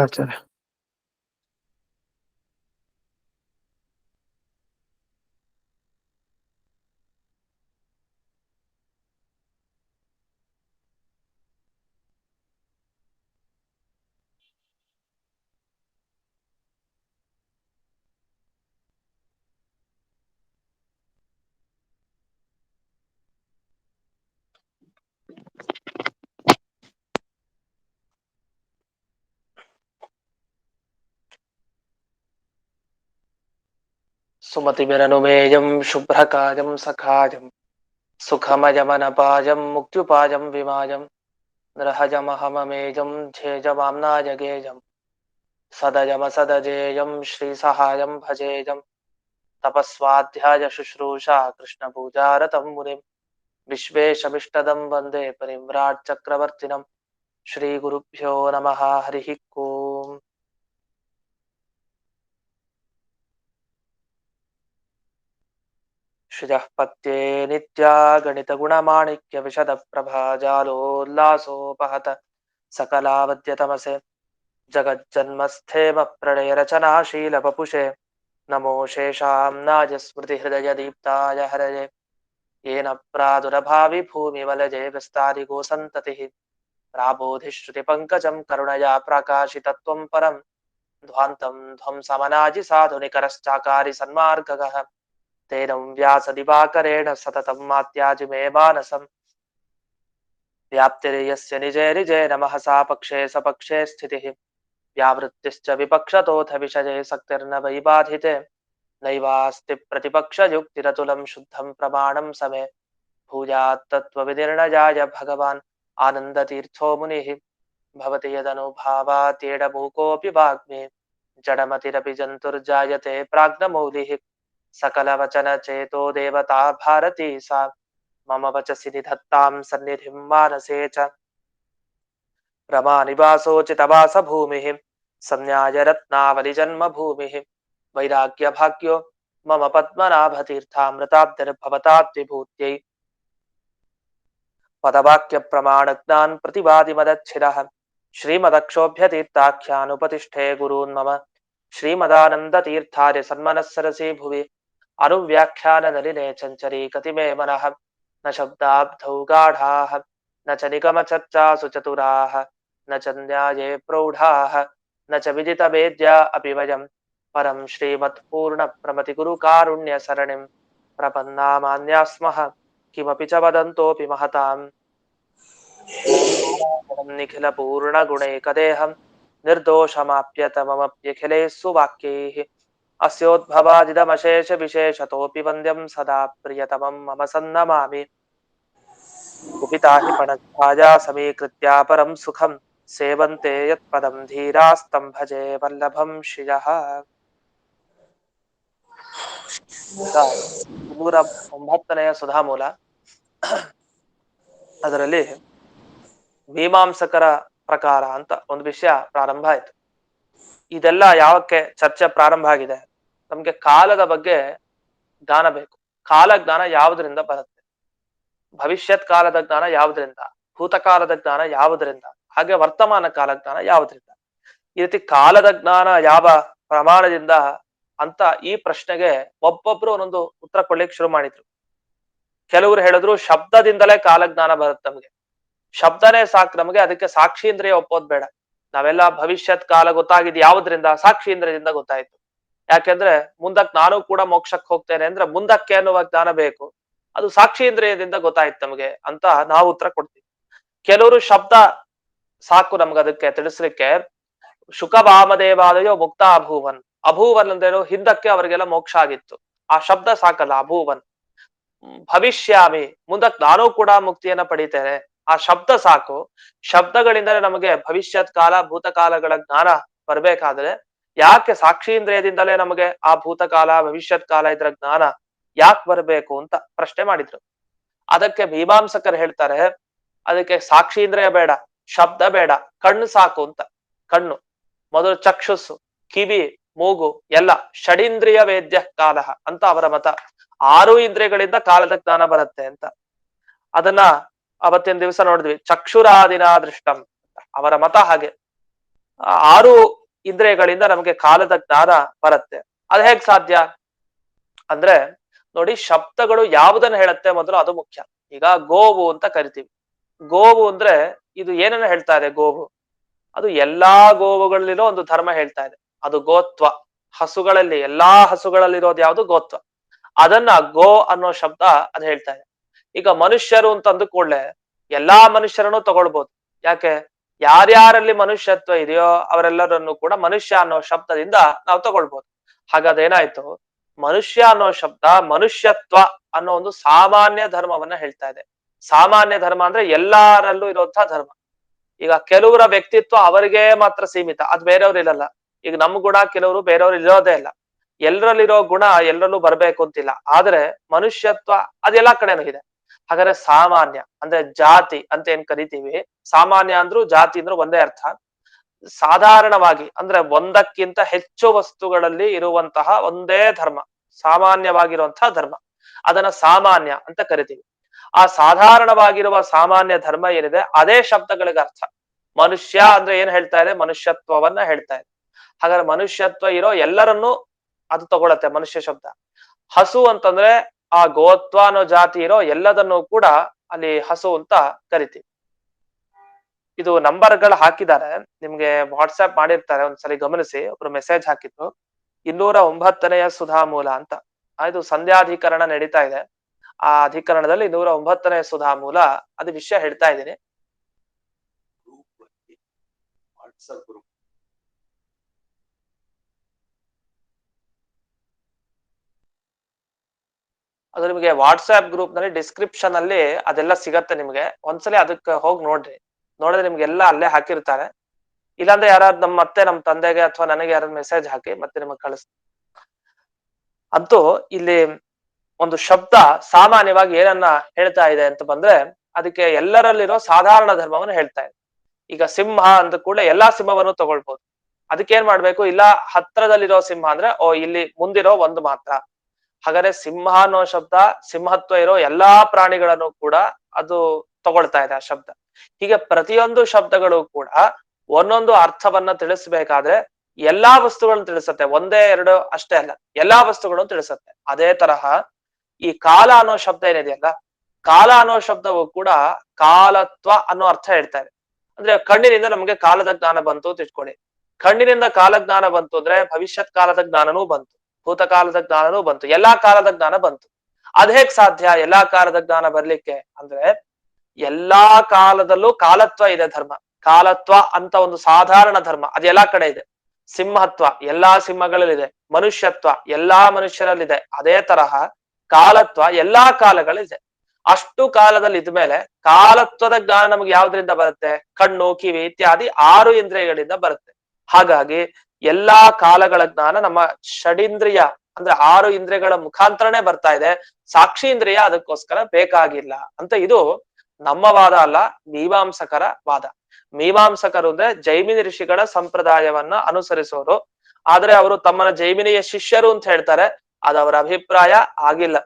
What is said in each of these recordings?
ಆಚಾರ್ಯ सुमतिभिरनुमेयं शुभ्रकाजं सखाजं सुखमयमनपाजं मुक्त्युपाजं विमाजं नृहजमहममेजं झेजमाम्नाजगेजं सदजमसदजेयं श्रीसहायं भजेजं तपस्वाध्याय शुश्रूषा कृष्णपूजारतं मुनिं विश्वेशमिष्टदं वन्दे परिव्राट् चक्रवर्तिनं श्रीगुरुभ्यो नमः हरिः ओम् श्रियः पत्ये नित्या गणितगुणमाणिक्य विशदप्रभा जालोल्लासोपहत सकलावद्यतमसे जगज्जन्मस्थेम प्रलयरचनाशीलवपुषे नमो शेषाम्नाजस्मृतिहृदयदीप्ताय हरये येन प्रादुरभावि भूमिवलजे विस्तारिगोसन्ततिः प्राबोधिश्रुतिपङ्कजं करुणया प्रकाशितत्वं परं ध्वान्तं ध्वंसमनाजि साधुनिकरश्चाकारि सन्मार्गगः तेनं व्यासदिवाकरेण सततं मात्याजिमे मानसं व्याप्तिर्यस्य निजे निजे नमः सा पक्षे सपक्षे स्थितिः व्यावृत्तिश्च विपक्षतोऽथ विषये सक्तिर्न वै बाधिते नैवास्ति प्रतिपक्षयुक्तिरतुलं शुद्धं प्रमाणं समे भूयात्तत्त्वविनिर्णयाय भगवान् आनन्दतीर्थो मुनिः भवति यदनुभावात्येडमूकोऽपि वाग्मे जडमतिरपि जन्तुर्जायते प्राज्ञमौलिः सकलवचनचेतो देवता भारती सा मम वचसि निधत्तां सन्निधिं मानसे च रमानिवासोचितवासभूमिः संन्यायरत्नावलिजन्मभूमिः वैराग्यभाग्यो मम पद्मनाभतीर्थामृताब्धिर्भवताद्विभूत्यै पदवाक्यप्रमाणज्ञान् प्रतिवादिमदच्छिरः श्रीमदक्षोभ्यतीर्थाख्यानुपतिष्ठे गुरून् मम श्रीमदानन्दतीर्थार्य सन्मनःसरसि भुवि अनुव्याख्याननलिने चञ्चरी कतिमे मनः न शब्दाब्धौ गाढाः न च निगमचर्चासु चतुराः न च न्याये प्रौढाः न च विदितवेद्या अपि वयं परं श्रीमत्पूर्णप्रमतिगुरुकारुण्यसरणिं प्रपन्नामान्या स्मः किमपि च वदन्तोऽपि महताम् निखिलपूर्णगुणैकदेहं निर्दोषमाप्यतममप्यखिलैः सुवाक्यैः अस्योद्भवादिदमशेषविशेषतोऽपि वन्द्यं सदा प्रियतमं मम सन्नमामि कुपिता हि पणच्छाया समीकृत्या परं सुखं सेवन्ते यत्पदं धीरास्तं भजे वल्लभं श्रियः ನೂರ 9ನೇ ಸುಧಾಮೂಲ ಅದರಲ್ಲಿ ಮೀಮಾಂಸಕರ ಪ್ರಕಾರ ಅಂತ ಒಂದು ವಿಷಯ ಪ್ರಾರಂಭ ಆಯ್ತು. ಇದೆಲ್ಲ ಯಾವಕ್ಕೆ ಚರ್ಚೆ ಪ್ರಾರಂಭ ಆಗಿದೆ? ನಮ್ಗೆ ಕಾಲದ ಬಗ್ಗೆ ಜ್ಞಾನ ಬೇಕು. ಕಾಲ ಜ್ಞಾನ ಯಾವುದರಿಂದ ಬರುತ್ತೆ? ಭವಿಷ್ಯತ್ ಕಾಲದ ಜ್ಞಾನ ಯಾವುದರಿಂದ? ಭೂತಕಾಲದ ಜ್ಞಾನ ಯಾವುದರಿಂದ? ಹಾಗೆ ವರ್ತಮಾನ ಕಾಲ ಜ್ಞಾನ ಯಾವುದರಿಂದ? ಈ ರೀತಿ ಕಾಲದ ಜ್ಞಾನ ಯಾವ ಪ್ರಮಾಣದಿಂದ ಅಂತ ಈ ಪ್ರಶ್ನೆಗೆ ಒಬ್ಬೊಬ್ರು ಒಂದೊಂದು ಉತ್ತರ ಕೊಡ್ಲಿಕ್ಕೆ ಶುರು ಮಾಡಿದ್ರು. ಕೆಲವರು ಹೇಳಿದ್ರು ಶಬ್ದದಿಂದಲೇ ಕಾಲಜ್ಞಾನ ಬರುತ್ತೆ ನಮ್ಗೆ, ಶಬ್ದನೇ ಸಾಕು ನಮಗೆ, ಅದಕ್ಕೆ ಸಾಕ್ಷೀಂದ್ರಿಯ ಒಪ್ಪೋದ್ ಬೇಡ. ನಾವೆಲ್ಲ ಭವಿಷ್ಯತ್ ಕಾಲ ಗೊತ್ತಾಗಿದ್ ಯಾವುದ್ರಿಂದ? ಸಾಕ್ಷೀಂದ್ರಿಯದಿಂದ ಗೊತ್ತಾಯ್ತು. ಯಾಕೆಂದ್ರೆ ಮುಂದಕ್ಕೆ ನಾನು ಕೂಡ ಮೋಕ್ಷಕ್ಕೆ ಹೋಗ್ತೇನೆ ಅಂದ್ರೆ ಮುಂದಕ್ಕೆ ಅನ್ನುವ ಜ್ಞಾನ ಬೇಕು, ಅದು ಸಾಕ್ಷೀಂದ್ರಿಯದಿಂದ ಗೊತ್ತಾಯ್ತು ನಮಗೆ ಅಂತ ನಾವು ಉತ್ತರ ಕೊಡ್ತೀವಿ. ಕೆಲವರು ಶಬ್ದ ಸಾಕು ನಮ್ಗೆ ಅದಕ್ಕೆ ತಿಳಿಸ್ಲಿಕ್ಕೆ. ಶುಕ ವಾಮದೇವಾದಯೋ ಮುಕ್ತ ಅಭೂವನ್. ಅಭೂವನ್ ಅಂದ್ರೇನು? ಹಿಂದಕ್ಕೆ ಅವರಿಗೆಲ್ಲ ಮೋಕ್ಷ ಆಗಿತ್ತು, ಆ ಶಬ್ದ ಸಾಕಲ್ಲ. ಅಭೂವನ್ ಭವಿಷ್ಯಾಮಿ, ಮುಂದಕ್ಕೆ ನಾನು ಕೂಡ ಮುಕ್ತಿಯನ್ನ ಪಡಿತೇನೆ, ಆ ಶಬ್ದ ಸಾಕು. ಶಬ್ದಗಳಿಂದಲೇ ನಮಗೆ ಭವಿಷ್ಯತ್ ಕಾಲ ಭೂತಕಾಲಗಳ ಜ್ಞಾನ ಬರ್ಬೇಕಾದ್ರೆ ಯಾಕೆ ಸಾಕ್ಷೀಂದ್ರಿಯದಿಂದಲೇ ನಮಗೆ ಆ ಭೂತಕಾಲ ಭವಿಷ್ಯತ್ ಕಾಲ ಇದರ ಜ್ಞಾನ ಯಾಕೆ ಬರ್ಬೇಕು ಅಂತ ಪ್ರಶ್ನೆ ಮಾಡಿದ್ರು. ಅದಕ್ಕೆ ಮೀಮಾಂಸಕರು ಹೇಳ್ತಾರೆ, ಅದಕ್ಕೆ ಸಾಕ್ಷೀಂದ್ರಿಯ ಬೇಡ, ಶಬ್ದ ಬೇಡ, ಕಣ್ಣು ಸಾಕು ಅಂತ. ಕಣ್ಣು ಮೊದಲು ಚಕ್ಷುಸ್ಸು, ಕಿವಿ, ಮೂಗು ಎಲ್ಲ ಷಡೀಂದ್ರಿಯ ವೇದ್ಯ ಕಾಲ ಅಂತ ಅವರ ಮತ. 6 ಇಂದ್ರಿಯಗಳಿಂದ ಕಾಲದ ಜ್ಞಾನ ಬರುತ್ತೆ ಅಂತ. ಅದನ್ನ ಅವತ್ತಿನ ದಿವಸ ನೋಡಿದ್ವಿ. ಚಕ್ಷುರಾದಿನ ದೃಷ್ಟಂ ಅವರ ಮತ ಹಾಗೆ. 6 ಇಂದ್ರಿಯಗಳಿಂದ ನಮಗೆ ಕಾಲದ ಜ್ಞಾನ ಬರುತ್ತೆ. ಅದ್ ಹೇಗ್ ಸಾಧ್ಯ ಅಂದ್ರೆ ನೋಡಿ, ಶಬ್ದಗಳು ಯಾವುದನ್ನ ಹೇಳುತ್ತೆ ಮೊದಲು ಅದು ಮುಖ್ಯ. ಈಗ ಗೋವು ಅಂತ ಕರಿತೀವಿ. ಗೋವು ಅಂದ್ರೆ ಇದು ಏನನ್ನ ಹೇಳ್ತಾ ಇದೆ? ಗೋವು ಅದು ಎಲ್ಲಾ ಗೋವುಗಳಲ್ಲಿರೋ ಒಂದು ಧರ್ಮ ಹೇಳ್ತಾ ಇದೆ. ಅದು ಗೋತ್ವ. ಹಸುಗಳಲ್ಲಿ ಎಲ್ಲಾ ಹಸುಗಳಲ್ಲಿರೋದು ಯಾವುದು? ಗೋತ್ವ. ಅದನ್ನ ಗೋ ಅನ್ನೋ ಶಬ್ದ ಅದ್ ಹೇಳ್ತಾ ಇದೆ. ಈಗ ಮನುಷ್ಯರು ಅಂತ ಅಂದ ಕೂಡಲೇ ಎಲ್ಲಾ ಮನುಷ್ಯರನ್ನು ತಗೊಳ್ಬಹುದು. ಯಾಕೆ? ಯಾರ್ಯಾರಲ್ಲಿ ಮನುಷ್ಯತ್ವ ಇದೆಯೋ ಅವರೆಲ್ಲರನ್ನು ಕೂಡ ಮನುಷ್ಯ ಅನ್ನೋ ಶಬ್ದದಿಂದ ನಾವು ತಗೊಳ್ಬಹುದು. ಹಾಗಾದೇನಾಯ್ತು? ಮನುಷ್ಯ ಅನ್ನೋ ಶಬ್ದ ಮನುಷ್ಯತ್ವ ಅನ್ನೋ ಒಂದು ಸಾಮಾನ್ಯ ಧರ್ಮವನ್ನ ಹೇಳ್ತಾ ಇದೆ. ಸಾಮಾನ್ಯ ಧರ್ಮ ಅಂದ್ರೆ ಎಲ್ಲರಲ್ಲೂ ಇರುವಂತಹ ಧರ್ಮ. ಈಗ ಕೆಲವರ ವ್ಯಕ್ತಿತ್ವ ಅವರಿಗೆ ಮಾತ್ರ ಸೀಮಿತ, ಅದು ಬೇರೆಯವ್ರು ಇರಲ್ಲ. ಈಗ ನಮ್ ಗುಣ ಕೆಲವರು ಬೇರೆಯವ್ರು ಇರೋದೇ ಇಲ್ಲ. ಎಲ್ಲರಲ್ಲಿರೋ ಗುಣ ಎಲ್ಲರಲ್ಲೂ ಬರ್ಬೇಕು ಅಂತಿಲ್ಲ. ಆದ್ರೆ ಮನುಷ್ಯತ್ವ ಅದೆಲ್ಲಾ ಕಡೆನೂ ಇದೆ. ಹಾಗಾದ್ರೆ ಸಾಮಾನ್ಯ ಅಂದ್ರೆ ಜಾತಿ ಅಂತ ಏನ್ ಕರಿತೀವಿ, ಸಾಮಾನ್ಯ ಅಂದ್ರು ಜಾತಿ ಅಂದ್ರು ಒಂದೇ ಅರ್ಥ. ಸಾಧಾರಣವಾಗಿ ಅಂದ್ರೆ ಒಂದಕ್ಕಿಂತ ಹೆಚ್ಚು ವಸ್ತುಗಳಲ್ಲಿ ಇರುವಂತಹ ಒಂದೇ ಧರ್ಮ, ಸಾಮಾನ್ಯವಾಗಿರುವಂತಹ ಧರ್ಮ, ಅದನ್ನ ಸಾಮಾನ್ಯ ಅಂತ ಕರಿತೀವಿ. ಆ ಸಾಧಾರಣವಾಗಿರುವ ಸಾಮಾನ್ಯ ಧರ್ಮ ಏನಿದೆ ಅದೇ ಶಬ್ದಗಳಿಗೆ ಅರ್ಥ. ಮನುಷ್ಯ ಅಂದ್ರೆ ಏನ್ ಹೇಳ್ತಾ ಇದೆ? ಮನುಷ್ಯತ್ವವನ್ನ ಹೇಳ್ತಾ ಇದೆ. ಹಾಗಾದ್ರೆ ಮನುಷ್ಯತ್ವ ಇರೋ ಎಲ್ಲರನ್ನೂ ಅದು ತಗೊಳತ್ತೆ ಮನುಷ್ಯ ಶಬ್ದ. ಹಸು ಅಂತಂದ್ರೆ ಆ ಗೋತ್ವ ಅನ್ನೋ ಜಾತಿ ಇರೋ ಎಲ್ಲದನ್ನು ಕೂಡ ಅಲ್ಲಿ ಹಸು ಅಂತ ಕರಿತೀವಿ. ಇದು ನಂಬರ್ಗಳು ಹಾಕಿದ್ದಾರೆ, ನಿಮ್ಗೆ ವಾಟ್ಸ್ಆಪ್ ಮಾಡಿರ್ತಾರೆ, ಒಂದ್ಸರಿ ಗಮನಿಸಿ. ಒಬ್ರು ಮೆಸೇಜ್ ಹಾಕಿದ್ರು, 209ನೇ ಸುಧಾಮೂಲ ಅಂತ. ಇದು ಸಂಧ್ಯಾಧಿಕರಣ ನಡೀತಾ ಇದೆ. ಆ ಅಧಿಕರಣದಲ್ಲಿ 209ನೇ ಸುಧಾಮೂಲ ಅದು ವಿಷಯ ಹೇಳ್ತಾ ಇದ್ದೀನಿ. ಅದು ನಿಮಗೆ ವಾಟ್ಸ್ಆಪ್ ಗ್ರೂಪ್ ನಲ್ಲಿ ಡಿಸ್ಕ್ರಿಪ್ಷನ್ ಅಲ್ಲಿ ಅದೆಲ್ಲ ಸಿಗತ್ತೆ ನಿಮ್ಗೆ. ಒಂದ್ಸಲಿ ಅದಕ್ಕೆ ಹೋಗಿ ನೋಡ್ರಿ. ನೋಡಿದ್ರೆ ನಿಮ್ಗೆಲ್ಲ ಅಲ್ಲೇ ಹಾಕಿರ್ತಾರೆ. ಇಲ್ಲಾಂದ್ರೆ ಯಾರಾದ್ರು ನಮ್ಮ ತಂದೆಗೆ ಅಥವಾ ನನಗೆ ಯಾರಾದ್ರು ಮೆಸೇಜ್ ಹಾಕಿ ಮತ್ತೆ ನಿಮಗೆ ಕಳಿಸ್ತೀನಿ. ಅಂತೂ ಇಲ್ಲಿ ಒಂದು ಶಬ್ದ ಸಾಮಾನ್ಯವಾಗಿ ಏನನ್ನ ಹೇಳ್ತಾ ಇದೆ ಅಂತ ಬಂದ್ರೆ ಅದಕ್ಕೆ ಎಲ್ಲರಲ್ಲಿರೋ ಸಾಧಾರಣ ಧರ್ಮವನ್ನು ಹೇಳ್ತಾ ಇದೆ. ಈಗ ಸಿಂಹ ಅಂದ ಕೂಡಲೇ ಎಲ್ಲಾ ಸಿಂಹವನ್ನು ತಗೊಳ್ಬಹುದು. ಅದಕ್ಕೇನ್ ಮಾಡ್ಬೇಕು? ಇಲ್ಲ ಹತ್ರದಲ್ಲಿರೋ ಸಿಂಹ ಅಂದ್ರೆ ಇಲ್ಲಿ ಮುಂದಿರೋ ಒಂದು ಮಾತ್ರ. ಹಾಗಾದ್ರೆ ಸಿಂಹ ಅನ್ನೋ ಶಬ್ದ ಸಿಂಹತ್ವ ಇರೋ ಎಲ್ಲಾ ಪ್ರಾಣಿಗಳನ್ನು ಕೂಡ ಅದು ತಗೊಳ್ತಾ ಇದೆ ಆ ಶಬ್ದ. ಹೀಗೆ ಪ್ರತಿಯೊಂದು ಶಬ್ದಗಳು ಕೂಡ ಒಂದೊಂದು ಅರ್ಥವನ್ನ ತಿಳಿಸ್ಬೇಕಾದ್ರೆ ಎಲ್ಲಾ ವಸ್ತುಗಳನ್ನು ತಿಳಿಸುತ್ತೆ, ಒಂದೇ ಎರಡು ಅಷ್ಟೇ ಅಲ್ಲ, ಎಲ್ಲಾ ವಸ್ತುಗಳನ್ನು ತಿಳಿಸುತ್ತೆ. ಅದೇ ತರಹ ಈ ಕಾಲ ಅನ್ನೋ ಶಬ್ದ ಏನಿದೆಯಲ್ಲ, ಕಾಲ ಅನ್ನೋ ಶಬ್ದವು ಕೂಡ ಕಾಲತ್ವ ಅನ್ನೋ ಅರ್ಥ ಹೇಳ್ತಾ ಇದೆ. ಅಂದ್ರೆ ಕಣ್ಣಿನಿಂದ ನಮ್ಗೆ ಕಾಲದ ಜ್ಞಾನ ಬಂತು ಅಂತ ಇಟ್ಕೊಳ್ಳಿ. ಕಣ್ಣಿನಿಂದ ಕಾಲ ಜ್ಞಾನ ಬಂತು ಅಂದ್ರೆ ಭವಿಷ್ಯತ್ ಕಾಲದ ಜ್ಞಾನನೂ ಬಂತು, ಭೂತಕಾಲದ ಜ್ಞಾನನೂ ಬಂತು, ಎಲ್ಲಾ ಕಾಲದ ಜ್ಞಾನ ಬಂತು. ಅದ್ ಹೇಗ್ ಸಾಧ್ಯ ಎಲ್ಲಾ ಕಾಲದ ಜ್ಞಾನ ಬರ್ಲಿಕ್ಕೆ ಅಂದ್ರೆ ಎಲ್ಲಾ ಕಾಲದಲ್ಲೂ ಕಾಲತ್ವ ಇದೆ ಧರ್ಮ. ಕಾಲತ್ವ ಅಂತ ಒಂದು ಸಾಧಾರಣ ಧರ್ಮ ಅದು ಎಲ್ಲಾ ಕಡೆ ಇದೆ. ಸಿಂಹತ್ವ ಎಲ್ಲಾ ಸಿಂಹಗಳಲ್ಲಿದೆ, ಮನುಷ್ಯತ್ವ ಎಲ್ಲಾ ಮನುಷ್ಯರಲ್ಲಿದೆ. ಅದೇ ತರಹ ಕಾಲತ್ವ ಎಲ್ಲಾ ಕಾಲಗಳಿದೆ. ಅಷ್ಟು ಕಾಲದಲ್ಲಿ ಇದ್ಮೇಲೆ ಕಾಲತ್ವದ ಜ್ಞಾನ ನಮ್ಗೆ ಯಾವ್ದ್ರಿಂದ ಬರುತ್ತೆ? ಕಣ್ಣು, ಕಿವಿ ಇತ್ಯಾದಿ 6 ಇಂದ್ರಿಯಗಳಿಂದ ಬರುತ್ತೆ. ಹಾಗಾಗಿ ಎಲ್ಲಾ ಕಾಲಗಳ ಜ್ಞಾನ ನಮ್ಮ ಷಡೀಂದ್ರಿಯ ಅಂದ್ರೆ 6 ಇಂದ್ರಿಯಗಳ ಮುಖಾಂತರನೇ ಬರ್ತಾ ಇದೆ. ಸಾಕ್ಷಿ ಇಂದ್ರಿಯ ಅದಕ್ಕೋಸ್ಕರ ಬೇಕಾಗಿಲ್ಲ ಅಂತ. ಇದು ನಮ್ಮ ವಾದ ಅಲ್ಲ, ಮೀಮಾಂಸಕರ ವಾದ. ಮೀಮಾಂಸಕರು ಅಂದ್ರೆ ಜೈಮಿನಿ ಋಷಿಗಳ ಸಂಪ್ರದಾಯವನ್ನ ಅನುಸರಿಸೋರು. ಆದ್ರೆ ಅವರು ತಮ್ಮನ್ನ ಜೈಮಿನಿಯ ಶಿಷ್ಯರು ಅಂತ ಹೇಳ್ತಾರೆ. ಅದು ಅವರ ಅಭಿಪ್ರಾಯ ಆಗಿಲ್ಲ.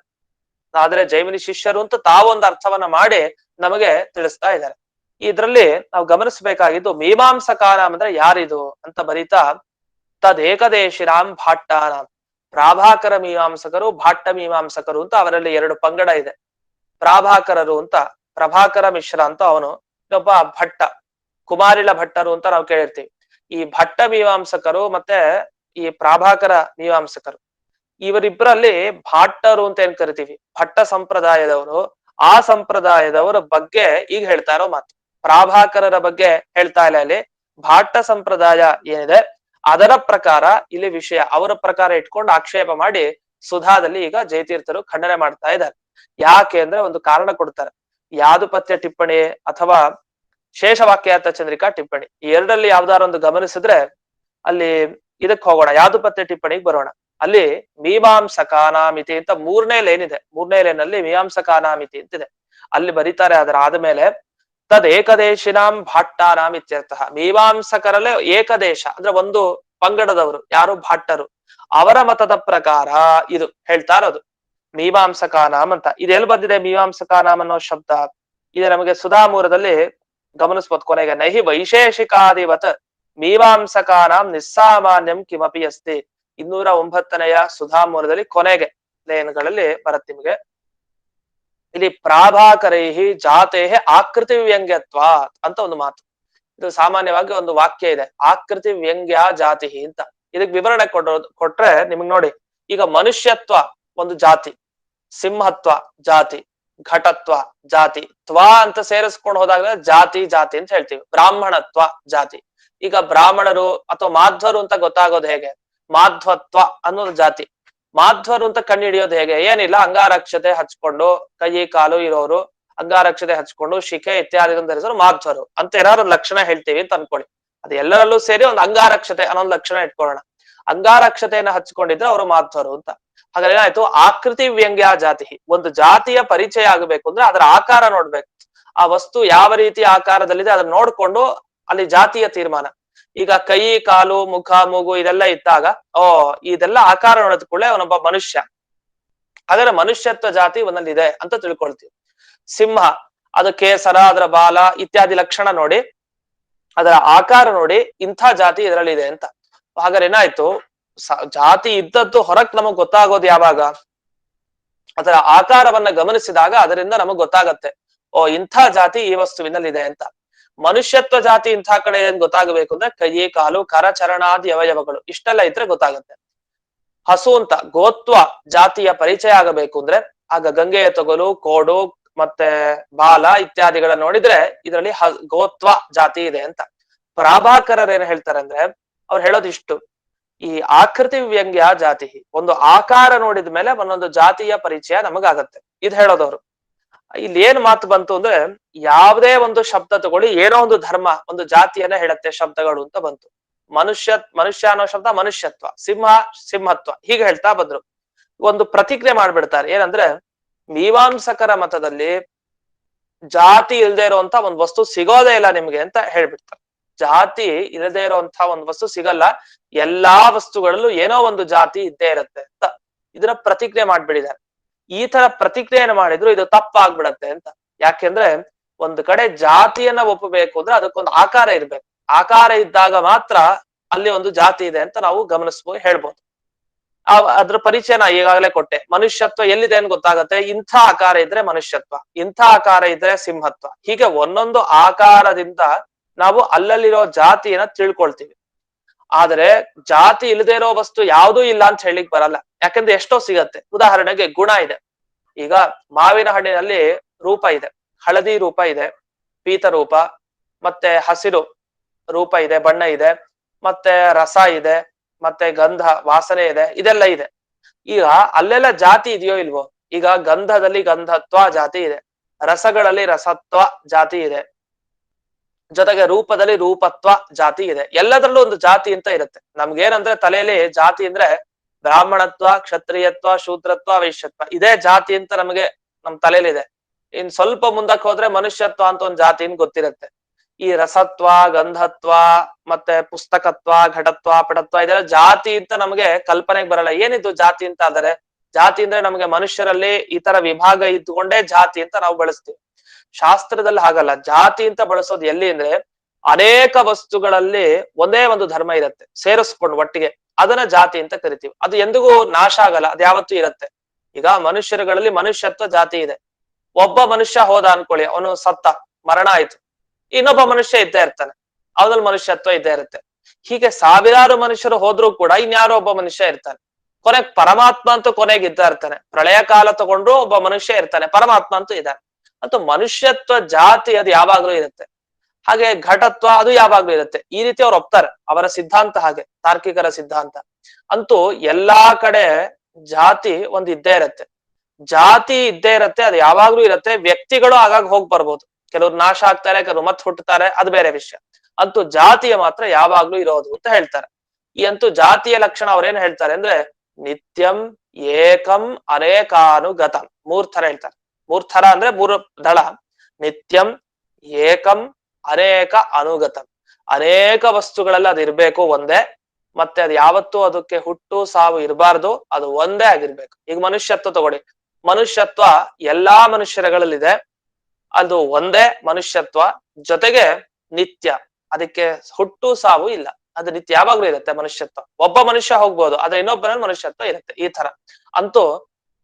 ಆದ್ರೆ ಜೈಮಿನಿ ಶಿಷ್ಯರು ಅಂತ ತಾವೊಂದು ಅರ್ಥವನ್ನ ಮಾಡಿ ನಮಗೆ ತಿಳಿಸ್ತಾ ಇದ್ದಾರೆ. ಇದ್ರಲ್ಲಿ ನಾವು ಗಮನಿಸಬೇಕಾಗಿದ್ದು ಮೀಮಾಂಸಕಾನಾಂ ಅಂದ್ರೆ ಯಾರಿದು ಅಂತ ಬರೀತಾ, ತದೇಕದೇಶಿನಾಂ ಭಾಟ್ಟಾನಾಂ, ಪ್ರಾಭಾಕರ ಮೀಮಾಂಸಕರು, ಭಾಟ್ಟ ಮೀಮಾಂಸಕರು ಅಂತ ಅವರಲ್ಲಿ 2 ಪಂಗಡ ಇದೆ. ಪ್ರಾಭಾಕರರು ಅಂತ, ಪ್ರಭಾಕರ ಮಿಶ್ರ ಅಂತ ಅವನು, ಇನ್ನೊಬ್ಬ ಭಟ್ಟ, ಕುಮಾರಿಲ ಭಟ್ಟರು ಅಂತ ನಾವು ಕೇಳಿರ್ತೀವಿ. ಈ ಭಟ್ಟ ಮೀಮಾಂಸಕರು ಮತ್ತೆ ಈ ಪ್ರಾಭಾಕರ ಮೀಮಾಂಸಕರು ಇವರಿಬ್ಬರಲ್ಲಿ ಭಾಟ್ಟರು ಅಂತ ಏನ್ ಕರಿತೀವಿ, ಭಟ್ಟ ಸಂಪ್ರದಾಯದವರು, ಆ ಸಂಪ್ರದಾಯದವರ ಬಗ್ಗೆ ಈಗ ಹೇಳ್ತಾ ಇರೋ ಮಾತು. ಪ್ರಾಭಾಕರರ ಬಗ್ಗೆ ಹೇಳ್ತಾ ಇಲ್ಲ ಇಲ್ಲಿ. ಭಾಟ್ಟ ಸಂಪ್ರದಾಯ ಏನಿದೆ ಅದರ ಪ್ರಕಾರ ಇಲ್ಲಿ ವಿಷಯ ಅವರ ಪ್ರಕಾರ ಇಟ್ಕೊಂಡು ಆಕ್ಷೇಪ ಮಾಡಿ ಸುಧಾದಲ್ಲಿ ಈಗ ಜಯತೀರ್ಥರು ಖಂಡನೆ ಮಾಡ್ತಾ ಇದ್ದಾರೆ. ಯಾಕೆ ಅಂದ್ರೆ ಒಂದು ಕಾರಣ ಕೊಡ್ತಾರೆ. ಯಾದುಪತ್ಯ ಟಿಪ್ಪಣಿ ಅಥವಾ ಶೇಷವಾಕ್ಯಾರ್ಥ ಚಂದ್ರಿಕಾ ಟಿಪ್ಪಣಿ, ಈ ಎರಡರಲ್ಲಿ ಯಾವ್ದಾರು ಒಂದು ಗಮನಿಸಿದ್ರೆ ಅಲ್ಲಿ ಇದಕ್ ಹೋಗೋಣ, ಯಾದುಪತ್ಯ ಟಿಪ್ಪಣಿಗೆ ಬರೋಣ. ಅಲ್ಲಿ ಮೀಮಾಂಸಕಾನಾಮಿತಿ ಅಂತ 3ನೇ ಲೈನ್ ಇದೆ. 3ನೇ ಲೈನಲ್ಲಿ ಮೀಮಾಂಸಕಾನಾಮಿತಿ ಅಂತಿದೆ. ಅಲ್ಲಿ ಬರೀತಾರೆ ಅದರ ಆದ್ಮೇಲೆ ತದ್ ಏಕದೇಶಿನಾಂ ಭಾಟ್ಟಾನಾಂ ಇತ್ಯರ್ಥಃ. ಮೀಮಾಂಸಕರಲ್ಲೇ ಏಕದೇಶ ಅಂದ್ರೆ ಒಂದು ಪಂಗಡದವರು ಯಾರು ಭಟ್ಟರು, ಅವರ ಮತದ ಪ್ರಕಾರ ಇದು ಹೇಳ್ತಾ ಇರೋದು ಮೀಮಾಂಸಕಾನಾಮ್ ಅಂತ. ಇದೆಲ್ಲಿ ಬಂದಿದೆ ಮೀಮಾಂಸಕಾನಾಮ್ ಅನ್ನೋ ಶಬ್ದ? ಇದು ನಮಗೆ ಸುಧಾಮೂರದಲ್ಲಿ ಗಮನಿಸ್ಬೋದು. ಕೊನೆಗೆ ನಹಿ ವೈಶೇಷಿಕಾದಿವತ್ ಮೀಮಾಂಸಕಾನಾಂ ನಿಸ್ಸಾಮಾನ್ಯಂ ಕಿಮಪಿ ಅಸ್ತಿ. 209ನೆಯ ಸುಧಾಮೂರದಲ್ಲಿ ಕೊನೆಗೆ ಲೈನ್ಗಳಲ್ಲಿ ಬರುತ್ತೆ ನಿಮಗೆ. ಇಲ್ಲಿ ಪ್ರಾಭಾಕರೈಹಿ ಜಾತೇಹಿ ಆಕೃತಿ ವ್ಯಂಗ್ಯತ್ವ ಅಂತ ಒಂದು ಮಾತು. ಇದು ಸಾಮಾನ್ಯವಾಗಿ ಒಂದು ವಾಕ್ಯ ಇದೆ, ಆಕೃತಿ ವ್ಯಂಗ್ಯ ಜಾತಿ ಅಂತ. ಇದಕ್ಕೆ ವಿವರಣೆ ಕೊಟ್ರೆ ನಿಮ್ಗೆ ನೋಡಿ, ಈಗ ಮನುಷ್ಯತ್ವ ಒಂದು ಜಾತಿ, ಸಿಂಹತ್ವ ಜಾತಿ, ಘಟತ್ವ ಜಾತಿ, ಅಂತ ಸೇರಿಸ್ಕೊಂಡು ಹೋದಾಗ ಜಾತಿ ಜಾತಿ ಅಂತ ಹೇಳ್ತೀವಿ. ಬ್ರಾಹ್ಮಣತ್ವ ಜಾತಿ. ಈಗ ಬ್ರಾಹ್ಮಣರು ಅಥವಾ ಮಾಧ್ವರು ಅಂತ ಗೊತ್ತಾಗೋದು ಹೇಗೆ? ಮಾಧ್ವತ್ವ ಅನ್ನೋದು ಜಾತಿ. ಮಾಧ್ವರು ಅಂತ ಕಂಡುಹಿಡಿಯೋದು ಹೇಗೆ? ಏನಿಲ್ಲ, ಅಂಗಾರಕ್ಷತೆ ಹಚ್ಕೊಂಡು ಕೈ ಕಾಲು ಇರೋರು, ಅಂಗಾರಕ್ಷತೆ ಹಚ್ಕೊಂಡು ಶಿಖೆ ಇತ್ಯಾದಿ ಧರಿಸೋರು ಮಾಧ್ವರು ಅಂತ ಏನಾದ್ರು ಲಕ್ಷಣ ಹೇಳ್ತೀವಿ ಅಂತ ಅನ್ಕೊಳ್ಳಿ. ಅದು ಎಲ್ಲರಲ್ಲೂ ಸೇರಿ ಒಂದು ಅಂಗಾರಕ್ಷತೆ ಅನ್ನೊಂದು ಲಕ್ಷಣ ಇಟ್ಕೊಳ್ಳೋಣ. ಅಂಗಾರಕ್ಷತೆಯನ್ನ ಹಚ್ಕೊಂಡಿದ್ರೆ ಅವರು ಮಾಧ್ವರು ಅಂತ. ಹಾಗಾದ್ರೆ ಏನಾಯ್ತು? ಆಕೃತಿ ವ್ಯಂಗ್ಯ ಜಾತಿ. ಒಂದು ಜಾತಿಯ ಪರಿಚಯ ಆಗಬೇಕು ಅಂದ್ರೆ ಅದರ ಆಕಾರ ನೋಡ್ಬೇಕು. ಆ ವಸ್ತು ಯಾವ ರೀತಿ ಆಕಾರದಲ್ಲಿದೆ ಅದನ್ನ ನೋಡ್ಕೊಂಡು ಅಲ್ಲಿ ಜಾತಿಯ ತೀರ್ಮಾನ. ಈಗ ಕೈ ಕಾಲು ಮುಖ ಮೂಗು ಇದೆಲ್ಲ ಇದ್ದಾಗ ಇದೆಲ್ಲ ಆಕಾರ ನೋಡಿದ ಕೂಡಲೇ ಅವನೊಬ್ಬ ಮನುಷ್ಯ. ಹಾಗಾದ್ರೆ ಮನುಷ್ಯತ್ವ ಜಾತಿ ಒಂದಲ್ಲಿದೆ ಅಂತ ತಿಳ್ಕೊಳ್ತೀವಿ. ಸಿಂಹ, ಅದು ಕೇಸರ, ಅದರ ಬಾಲ ಇತ್ಯಾದಿ ಲಕ್ಷಣ ನೋಡಿ, ಅದರ ಆಕಾರ ನೋಡಿ ಇಂಥ ಜಾತಿ ಇದರಲ್ಲಿದೆ ಅಂತ. ಹಾಗಾದ್ರೆ ಏನಾಯ್ತು? ಜಾತಿ ಇದ್ದದ್ದು ಹೊರಕ್ ನಮಗ್ ಗೊತ್ತಾಗೋದು ಯಾವಾಗ? ಅದರ ಆಕಾರವನ್ನ ಗಮನಿಸಿದಾಗ ಅದರಿಂದ ನಮಗ್ ಗೊತ್ತಾಗತ್ತೆ, ಇಂಥ ಜಾತಿ ಈ ವಸ್ತುವಿನಲ್ಲಿದೆ ಅಂತ. ಮನುಷ್ಯತ್ವ ಜಾತಿ ಇಂಥ ಕಡೆ ಏನ್ ಗೊತ್ತಾಗಬೇಕು ಅಂದ್ರೆ ಕೈ ಕಾಲು ಕರಚರಣಾದಿ ಅವಯವಗಳು ಇಷ್ಟೆಲ್ಲ ಇದ್ರೆ ಗೊತ್ತಾಗತ್ತೆ. ಹಸು ಅಂತ ಗೋತ್ವ ಜಾತಿಯ ಪರಿಚಯ ಆಗಬೇಕು ಅಂದ್ರೆ ಆಗ ಗಂಗೆಯ ತೊಗಲು, ಕೋಡು ಮತ್ತೆ ಬಾಲ ಇತ್ಯಾದಿಗಳನ್ನ ನೋಡಿದ್ರೆ ಇದರಲ್ಲಿ ಗೋತ್ವ ಜಾತಿ ಇದೆ ಅಂತ. ಪ್ರಾಭಾಕರರು ಏನ್ ಹೇಳ್ತಾರೆ ಅಂದ್ರೆ ಅವ್ರು ಹೇಳೋದಿಷ್ಟು, ಈ ಆಕೃತಿ ವ್ಯಂಗ್ಯ ಜಾತಿ, ಒಂದು ಆಕಾರ ನೋಡಿದ ಮೇಲೆ ಒಂದೊಂದು ಜಾತಿಯ ಪರಿಚಯ ನಮಗಾಗತ್ತೆ. ಇದು ಹೇಳೋದವ್ರು. ಇಲ್ಲಿ ಏನ್ ಮಾತು ಬಂತು ಅಂದ್ರೆ ಯಾವುದೇ ಒಂದು ಶಬ್ದ ತಗೊಳ್ಳಿ, ಏನೋ ಒಂದು ಧರ್ಮ ಒಂದು ಜಾತಿಯನ್ನ ಹೇಳತ್ತೆ ಶಬ್ದಗಳು ಅಂತ ಬಂತು. ಮನುಷ್ಯ ಅನ್ನೋ ಶಬ್ದ ಮನುಷ್ಯತ್ವ, ಸಿಂಹ ಸಿಂಹತ್ವ ಹೀಗೆ ಹೇಳ್ತಾ ಬಂದ್ರು. ಒಂದು ಪ್ರತಿಜ್ಞೆ ಮಾಡ್ಬಿಡ್ತಾರೆ ಏನಂದ್ರೆ, ಮೀಮಾಂಸಕರ ಮತದಲ್ಲಿ ಜಾತಿ ಇಲ್ಲದೆ ಇರುವಂತ ಒಂದ್ ವಸ್ತು ಸಿಗೋದೇ ಇಲ್ಲ ನಿಮ್ಗೆ ಅಂತ ಹೇಳ್ಬಿಡ್ತಾರೆ. ಜಾತಿ ಇಲ್ಲದೆ ಇರುವಂತ ಒಂದ್ ವಸ್ತು ಸಿಗಲ್ಲ, ಎಲ್ಲಾ ವಸ್ತುಗಳಲ್ಲೂ ಏನೋ ಒಂದು ಜಾತಿ ಇದ್ದೇ ಇರುತ್ತೆ ಅಂತ ಇದನ್ನ ಪ್ರತಿಜ್ಞೆ ಮಾಡ್ಬಿಡಿದ್ದಾರೆ. ಈ ತರ ಪ್ರತಿಜ್ಞೆಯನ್ನು ಮಾಡಿದ್ರು ಇದು ತಪ್ಪಾಗ್ಬಿಡತ್ತೆ ಅಂತ. ಯಾಕೆಂದ್ರೆ ಒಂದು ಕಡೆ ಜಾತಿಯನ್ನ ಒಪ್ಪಬೇಕು ಅಂದ್ರೆ ಅದಕ್ಕೊಂದು ಆಕಾರ ಇರ್ಬೇಕು. ಆಕಾರ ಇದ್ದಾಗ ಮಾತ್ರ ಅಲ್ಲಿ ಒಂದು ಜಾತಿ ಇದೆ ಅಂತ ನಾವು ಗಮನಿಸ್ಬೋದು, ಹೇಳ್ಬೋದು. ಅದ್ರ ಪರಿಚಯ ನಾ ಈಗಾಗಲೇ ಕೊಟ್ಟೆ. ಮನುಷ್ಯತ್ವ ಎಲ್ಲಿದೆ ಅಂತ ಗೊತ್ತಾಗತ್ತೆ, ಇಂಥ ಆಕಾರ ಇದ್ರೆ ಮನುಷ್ಯತ್ವ, ಇಂಥ ಆಕಾರ ಇದ್ರೆ ಸಿಂಹತ್ವ. ಹೀಗೆ ಒಂದೊಂದು ಆಕಾರದಿಂದ ನಾವು ಅಲ್ಲಲ್ಲಿರೋ ಜಾತಿಯನ್ನ ತಿಳ್ಕೊಳ್ತೀವಿ. ಆದ್ರೆ ಜಾತಿ ಇಲ್ಲದೆ ಇರೋ ವಸ್ತು ಯಾವುದೂ ಇಲ್ಲ ಅಂತ ಹೇಳಿಕ್ ಬರಲ್ಲ. ಯಾಕಂದ್ರೆ ಎಷ್ಟೋ ಸಿಗತ್ತೆ. ಉದಾಹರಣೆಗೆ ಗುಣ ಇದೆ. ಈಗ ಮಾವಿನ ಹಣ್ಣಿನಲ್ಲಿ ರೂಪ ಇದೆ, ಹಳದಿ ರೂಪ ಇದೆ, ಪೀತ ರೂಪ, ಮತ್ತೆ ಹಸಿರು ರೂಪ ಇದೆ, ಬಣ್ಣ ಇದೆ, ಮತ್ತೆ ರಸ ಇದೆ, ಮತ್ತೆ ಗಂಧ ವಾಸನೆ ಇದೆ, ಇದೆಲ್ಲ ಇದೆ. ಈಗ ಅಲ್ಲೆಲ್ಲ ಜಾತಿ ಇದೆಯೋ ಇಲ್ವೋ? ಈಗ ಗಂಧದಲ್ಲಿ ಗಂಧತ್ವ ಜಾತಿ ಇದೆ, ರಸಗಳಲ್ಲಿ ರಸತ್ವ ಜಾತಿ ಇದೆ, ಜೊತೆಗೆ ರೂಪದಲ್ಲಿ ರೂಪತ್ವ ಜಾತಿ ಇದೆ. ಎಲ್ಲದರಲ್ಲೂ ಒಂದು ಜಾತಿ ಅಂತ ಇರುತ್ತೆ. ನಮ್ಗೇನಂದ್ರೆ ತಲೆಯಲ್ಲಿ ಜಾತಿ ಅಂದ್ರೆ ಬ್ರಾಹ್ಮಣತ್ವ, ಕ್ಷತ್ರಿಯತ್ವ, ಶೂದ್ರತ್ವ, ವೈಶ್ಯತ್ವ ಇದೇ ಜಾತಿ ಅಂತ ನಮಗೆ ನಮ್ ತಲೆಯಲ್ಲಿದೆ. ಇನ್ ಸ್ವಲ್ಪ ಮುಂದಕ್ಕೆ ಹೋದ್ರೆ ಮನುಷ್ಯತ್ವ ಅಂತ ಒಂದು ಜಾತಿ ಗೊತ್ತಿರುತ್ತೆ. ಈ ರಸತ್ವ, ಗಂಧತ್ವ, ಮತ್ತೆ ಪುಸ್ತಕತ್ವ, ಘಟತ್ವ, ಪಟತ್ವ ಇದೆಲ್ಲ ಜಾತಿ ಅಂತ ನಮಗೆ ಕಲ್ಪನೆಗೆ ಬರಲ್ಲ. ಏನಿದು ಜಾತಿ ಅಂತ? ಆದರೆ ಜಾತಿ ಅಂದ್ರೆ ನಮಗೆ ಮನುಷ್ಯರಲ್ಲಿ ಈ ತರ ವಿಭಾಗ ಇದ್ದುಕೊಂಡೇ ಜಾತಿ ಅಂತ ನಾವು ಬಳಸ್ತೀವಿ. ಶಾಸ್ತ್ರದಲ್ಲಿ ಹಾಗಲ್ಲ. ಜಾತಿ ಅಂತ ಬಳಸೋದು ಎಲ್ಲಿ ಅಂದ್ರೆ ಅನೇಕ ವಸ್ತುಗಳಲ್ಲಿ ಒಂದೇ ಒಂದು ಧರ್ಮ ಇರುತ್ತೆ ಸೇರಿಸ್ಕೊಂಡು ಒಟ್ಟಿಗೆ, ಅದನ್ನ ಜಾತಿ ಅಂತ ಕರಿತೀವಿ. ಅದು ಎಂದಿಗೂ ನಾಶ ಆಗಲ್ಲ, ಅದು ಯಾವತ್ತೂ ಇರುತ್ತೆ. ಈಗ ಮನುಷ್ಯರುಗಳಲ್ಲಿ ಮನುಷ್ಯತ್ವ ಜಾತಿ ಇದೆ. ಒಬ್ಬ ಮನುಷ್ಯ ಹೋದ ಅನ್ಕೊಳ್ಳಿ, ಅವನು ಸತ್ತ, ಮರಣ ಆಯ್ತು, ಇನ್ನೊಬ್ಬ ಮನುಷ್ಯ ಇದ್ದೇ ಇರ್ತಾನೆ, ಅವನಲ್ಲಿ ಮನುಷ್ಯತ್ವ ಇದ್ದೇ ಇರುತ್ತೆ. ಹೀಗೆ ಸಾವಿರಾರು ಮನುಷ್ಯರು ಹೋದ್ರೂ ಕೂಡ ಇನ್ಯಾರೋ ಒಬ್ಬ ಮನುಷ್ಯ ಇರ್ತಾನೆ. ಕೊನೆಗೆ ಪರಮಾತ್ಮ ಅಂತೂ ಕೊನೆಗೆ ಇದ್ದ ಇರ್ತಾನೆ. ಪ್ರಳಯ ಕಾಲ ತಗೊಂಡ್ರು ಒಬ್ಬ ಮನುಷ್ಯ ಇರ್ತಾನೆ, ಪರಮಾತ್ಮ ಅಂತೂ ಇದ್ದಾನೆ. ಅಂತೂ ಮನುಷ್ಯತ್ವ ಜಾತಿ ಅದು ಯಾವಾಗ್ಲೂ ಇರುತ್ತೆ. ಹಾಗೆ ಘಟತ್ವ ಅದು ಯಾವಾಗ್ಲೂ ಇರುತ್ತೆ. ಈ ರೀತಿ ಅವ್ರು ಒಪ್ತಾರೆ, ಅವರ ಸಿದ್ಧಾಂತ ಹಾಗೆ, ತಾರ್ಕಿಕರ ಸಿದ್ಧಾಂತ. ಅಂತೂ ಎಲ್ಲಾ ಕಡೆ ಜಾತಿ ಒಂದು ಇದ್ದೇ ಇರುತ್ತೆ, ಜಾತಿ ಇದ್ದೇ ಇರುತ್ತೆ, ಅದು ಯಾವಾಗ್ಲೂ ಇರುತ್ತೆ. ವ್ಯಕ್ತಿಗಳು ಆಗಾಗ ಹೋಗ್ ಬರ್ಬೋದು, ಕೆಲವ್ರು ನಾಶ ಆಗ್ತಾರೆ, ಕೆಲವ್ರು ಮತ್ತೆ ಹುಟ್ಟುತ್ತಾರೆ, ಅದು ಬೇರೆ ವಿಷಯ. ಅಂತೂ ಜಾತಿಯ ಮಾತ್ರ ಯಾವಾಗ್ಲೂ ಇರೋದು ಅಂತ ಹೇಳ್ತಾರೆ. ಈ ಅಂತೂ ಜಾತಿಯ ಲಕ್ಷಣ ಅವ್ರೇನ್ ಹೇಳ್ತಾರೆ ಅಂದ್ರೆ ನಿತ್ಯಂ ಏಕಂ ಅನೇಕಾನುಗತಂ. 3 ಥರ ಹೇಳ್ತಾರೆ. 3 ಥರ ಅಂದ್ರೆ 3 ದಳ. ನಿತ್ಯಂ ಏಕಂ ಅನೇಕ ಅನುಗತಂ. ಅನೇಕ ವಸ್ತುಗಳಲ್ಲಿ ಅದು ಇರ್ಬೇಕು ಒಂದೇ, ಮತ್ತೆ ಅದು ಯಾವತ್ತೂ ಅದಕ್ಕೆ ಹುಟ್ಟು ಸಾವು ಇರಬಾರ್ದು, ಅದು ಒಂದೇ ಆಗಿರ್ಬೇಕು. ಈಗ ಮನುಷ್ಯತ್ವ ತಗೊಳ್ಳಿ, ಮನುಷ್ಯತ್ವ ಎಲ್ಲಾ ಮನುಷ್ಯರುಗಳಲ್ಲಿದೆ, ಅದು ಒಂದೇ ಮನುಷ್ಯತ್ವ, ಜೊತೆಗೆ ನಿತ್ಯ, ಅದಕ್ಕೆ ಹುಟ್ಟು ಸಾವು ಇಲ್ಲ, ಅದು ನಿತ್ಯ ಯಾವಾಗ್ಲೂ ಇರುತ್ತೆ ಮನುಷ್ಯತ್ವ. ಒಬ್ಬ ಮನುಷ್ಯ ಹೋಗ್ಬೋದು, ಆದ್ರೆ ಇನ್ನೊಬ್ಬನಲ್ಲಿ ಮನುಷ್ಯತ್ವ ಇರುತ್ತೆ. ಈ ತರ ಅಂತೂ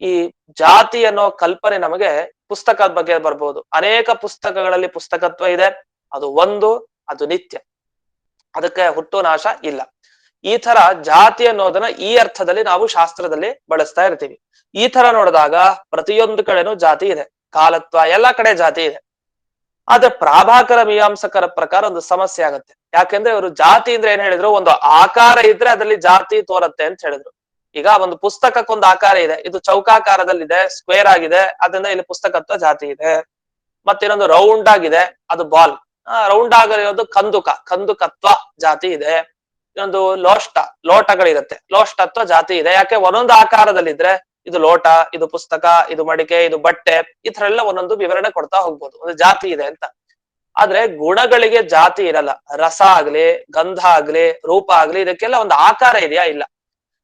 ಈ ಜಾತಿ ಅನ್ನೋ ಕಲ್ಪನೆ ನಮಗೆ ಪುಸ್ತಕದ ಬಗ್ಗೆ ಬರ್ಬೋದು. ಅನೇಕ ಪುಸ್ತಕಗಳಲ್ಲಿ ಪುಸ್ತಕತ್ವ ಇದೆ, ಅದು ಒಂದು, ಅದು ನಿತ್ಯ, ಅದಕ್ಕೆ ಹುಟ್ಟು ನಾಶ ಇಲ್ಲ. ಈ ತರ ಜಾತಿ ಅನ್ನೋದನ್ನ ಈ ಅರ್ಥದಲ್ಲಿ ನಾವು ಶಾಸ್ತ್ರದಲ್ಲಿ ಬಳಸ್ತಾ ಇರ್ತೀವಿ. ಈ ತರ ನೋಡಿದಾಗ ಪ್ರತಿಯೊಂದು ಕಡೆನೂ ಜಾತಿ ಇದೆ, ಕಾಲತ್ವ ಎಲ್ಲಾ ಕಡೆ ಜಾತಿ ಇದೆ. ಆದ್ರೆ ಪ್ರಾಭಾಕರ ಮೀಮಾಂಸಕರ ಪ್ರಕಾರ ಒಂದು ಸಮಸ್ಯೆ ಆಗತ್ತೆ. ಯಾಕೆಂದ್ರೆ ಇವರು ಜಾತಿ ಅಂದ್ರೆ ಏನ್ ಹೇಳಿದ್ರು, ಒಂದು ಆಕಾರ ಇದ್ರೆ ಅದರಲ್ಲಿ ಜಾತಿ ತೋರತ್ತೆ ಅಂತ ಹೇಳಿದ್ರು. ಈಗ ಒಂದು ಪುಸ್ತಕಕ್ಕೊಂದು ಆಕಾರ ಇದೆ, ಇದು ಚೌಕಾಕಾರದಲ್ಲಿದೆ, ಸ್ಕ್ವೇರ್ ಆಗಿದೆ, ಅದರಿಂದ ಇಲ್ಲಿ ಪುಸ್ತಕತ್ವ ಜಾತಿ ಇದೆ. ಮತ್ತಿನ್ನೊಂದು ರೌಂಡ್ ಆಗಿದೆ, ಅದು ಬಾಲ್, ರೌಂಡ್ ಆಗಿರೋದು ಕಂದುಕತ್ವ ಜಾತಿ ಇದೆ. ಇನ್ನೊಂದು ಲೋಟಗಳಿರುತ್ತೆ, ಲೋಷ್ಟತ್ವ ಜಾತಿ ಇದೆ. ಯಾಕೆ ಒಂದೊಂದು ಆಕಾರದಲ್ಲಿದ್ರೆ ಇದು ಲೋಟ, ಇದು ಪುಸ್ತಕ, ಇದು ಮಡಿಕೆ, ಇದು ಬಟ್ಟೆ, ಈ ತರ ಎಲ್ಲ ಒಂದೊಂದು ವಿವರಣೆ ಕೊಡ್ತಾ ಹೋಗ್ಬೋದು, ಒಂದು ಜಾತಿ ಇದೆ ಅಂತ. ಆದ್ರೆ ಗುಣಗಳಿಗೆ ಜಾತಿ ಇರಲ್ಲ. ರಸ ಆಗ್ಲಿ, ಗಂಧ ಆಗ್ಲಿ, ರೂಪ ಆಗ್ಲಿ, ಇದಕ್ಕೆಲ್ಲ ಒಂದು ಆಕಾರ ಇದೆಯಾ? ಇಲ್ಲ.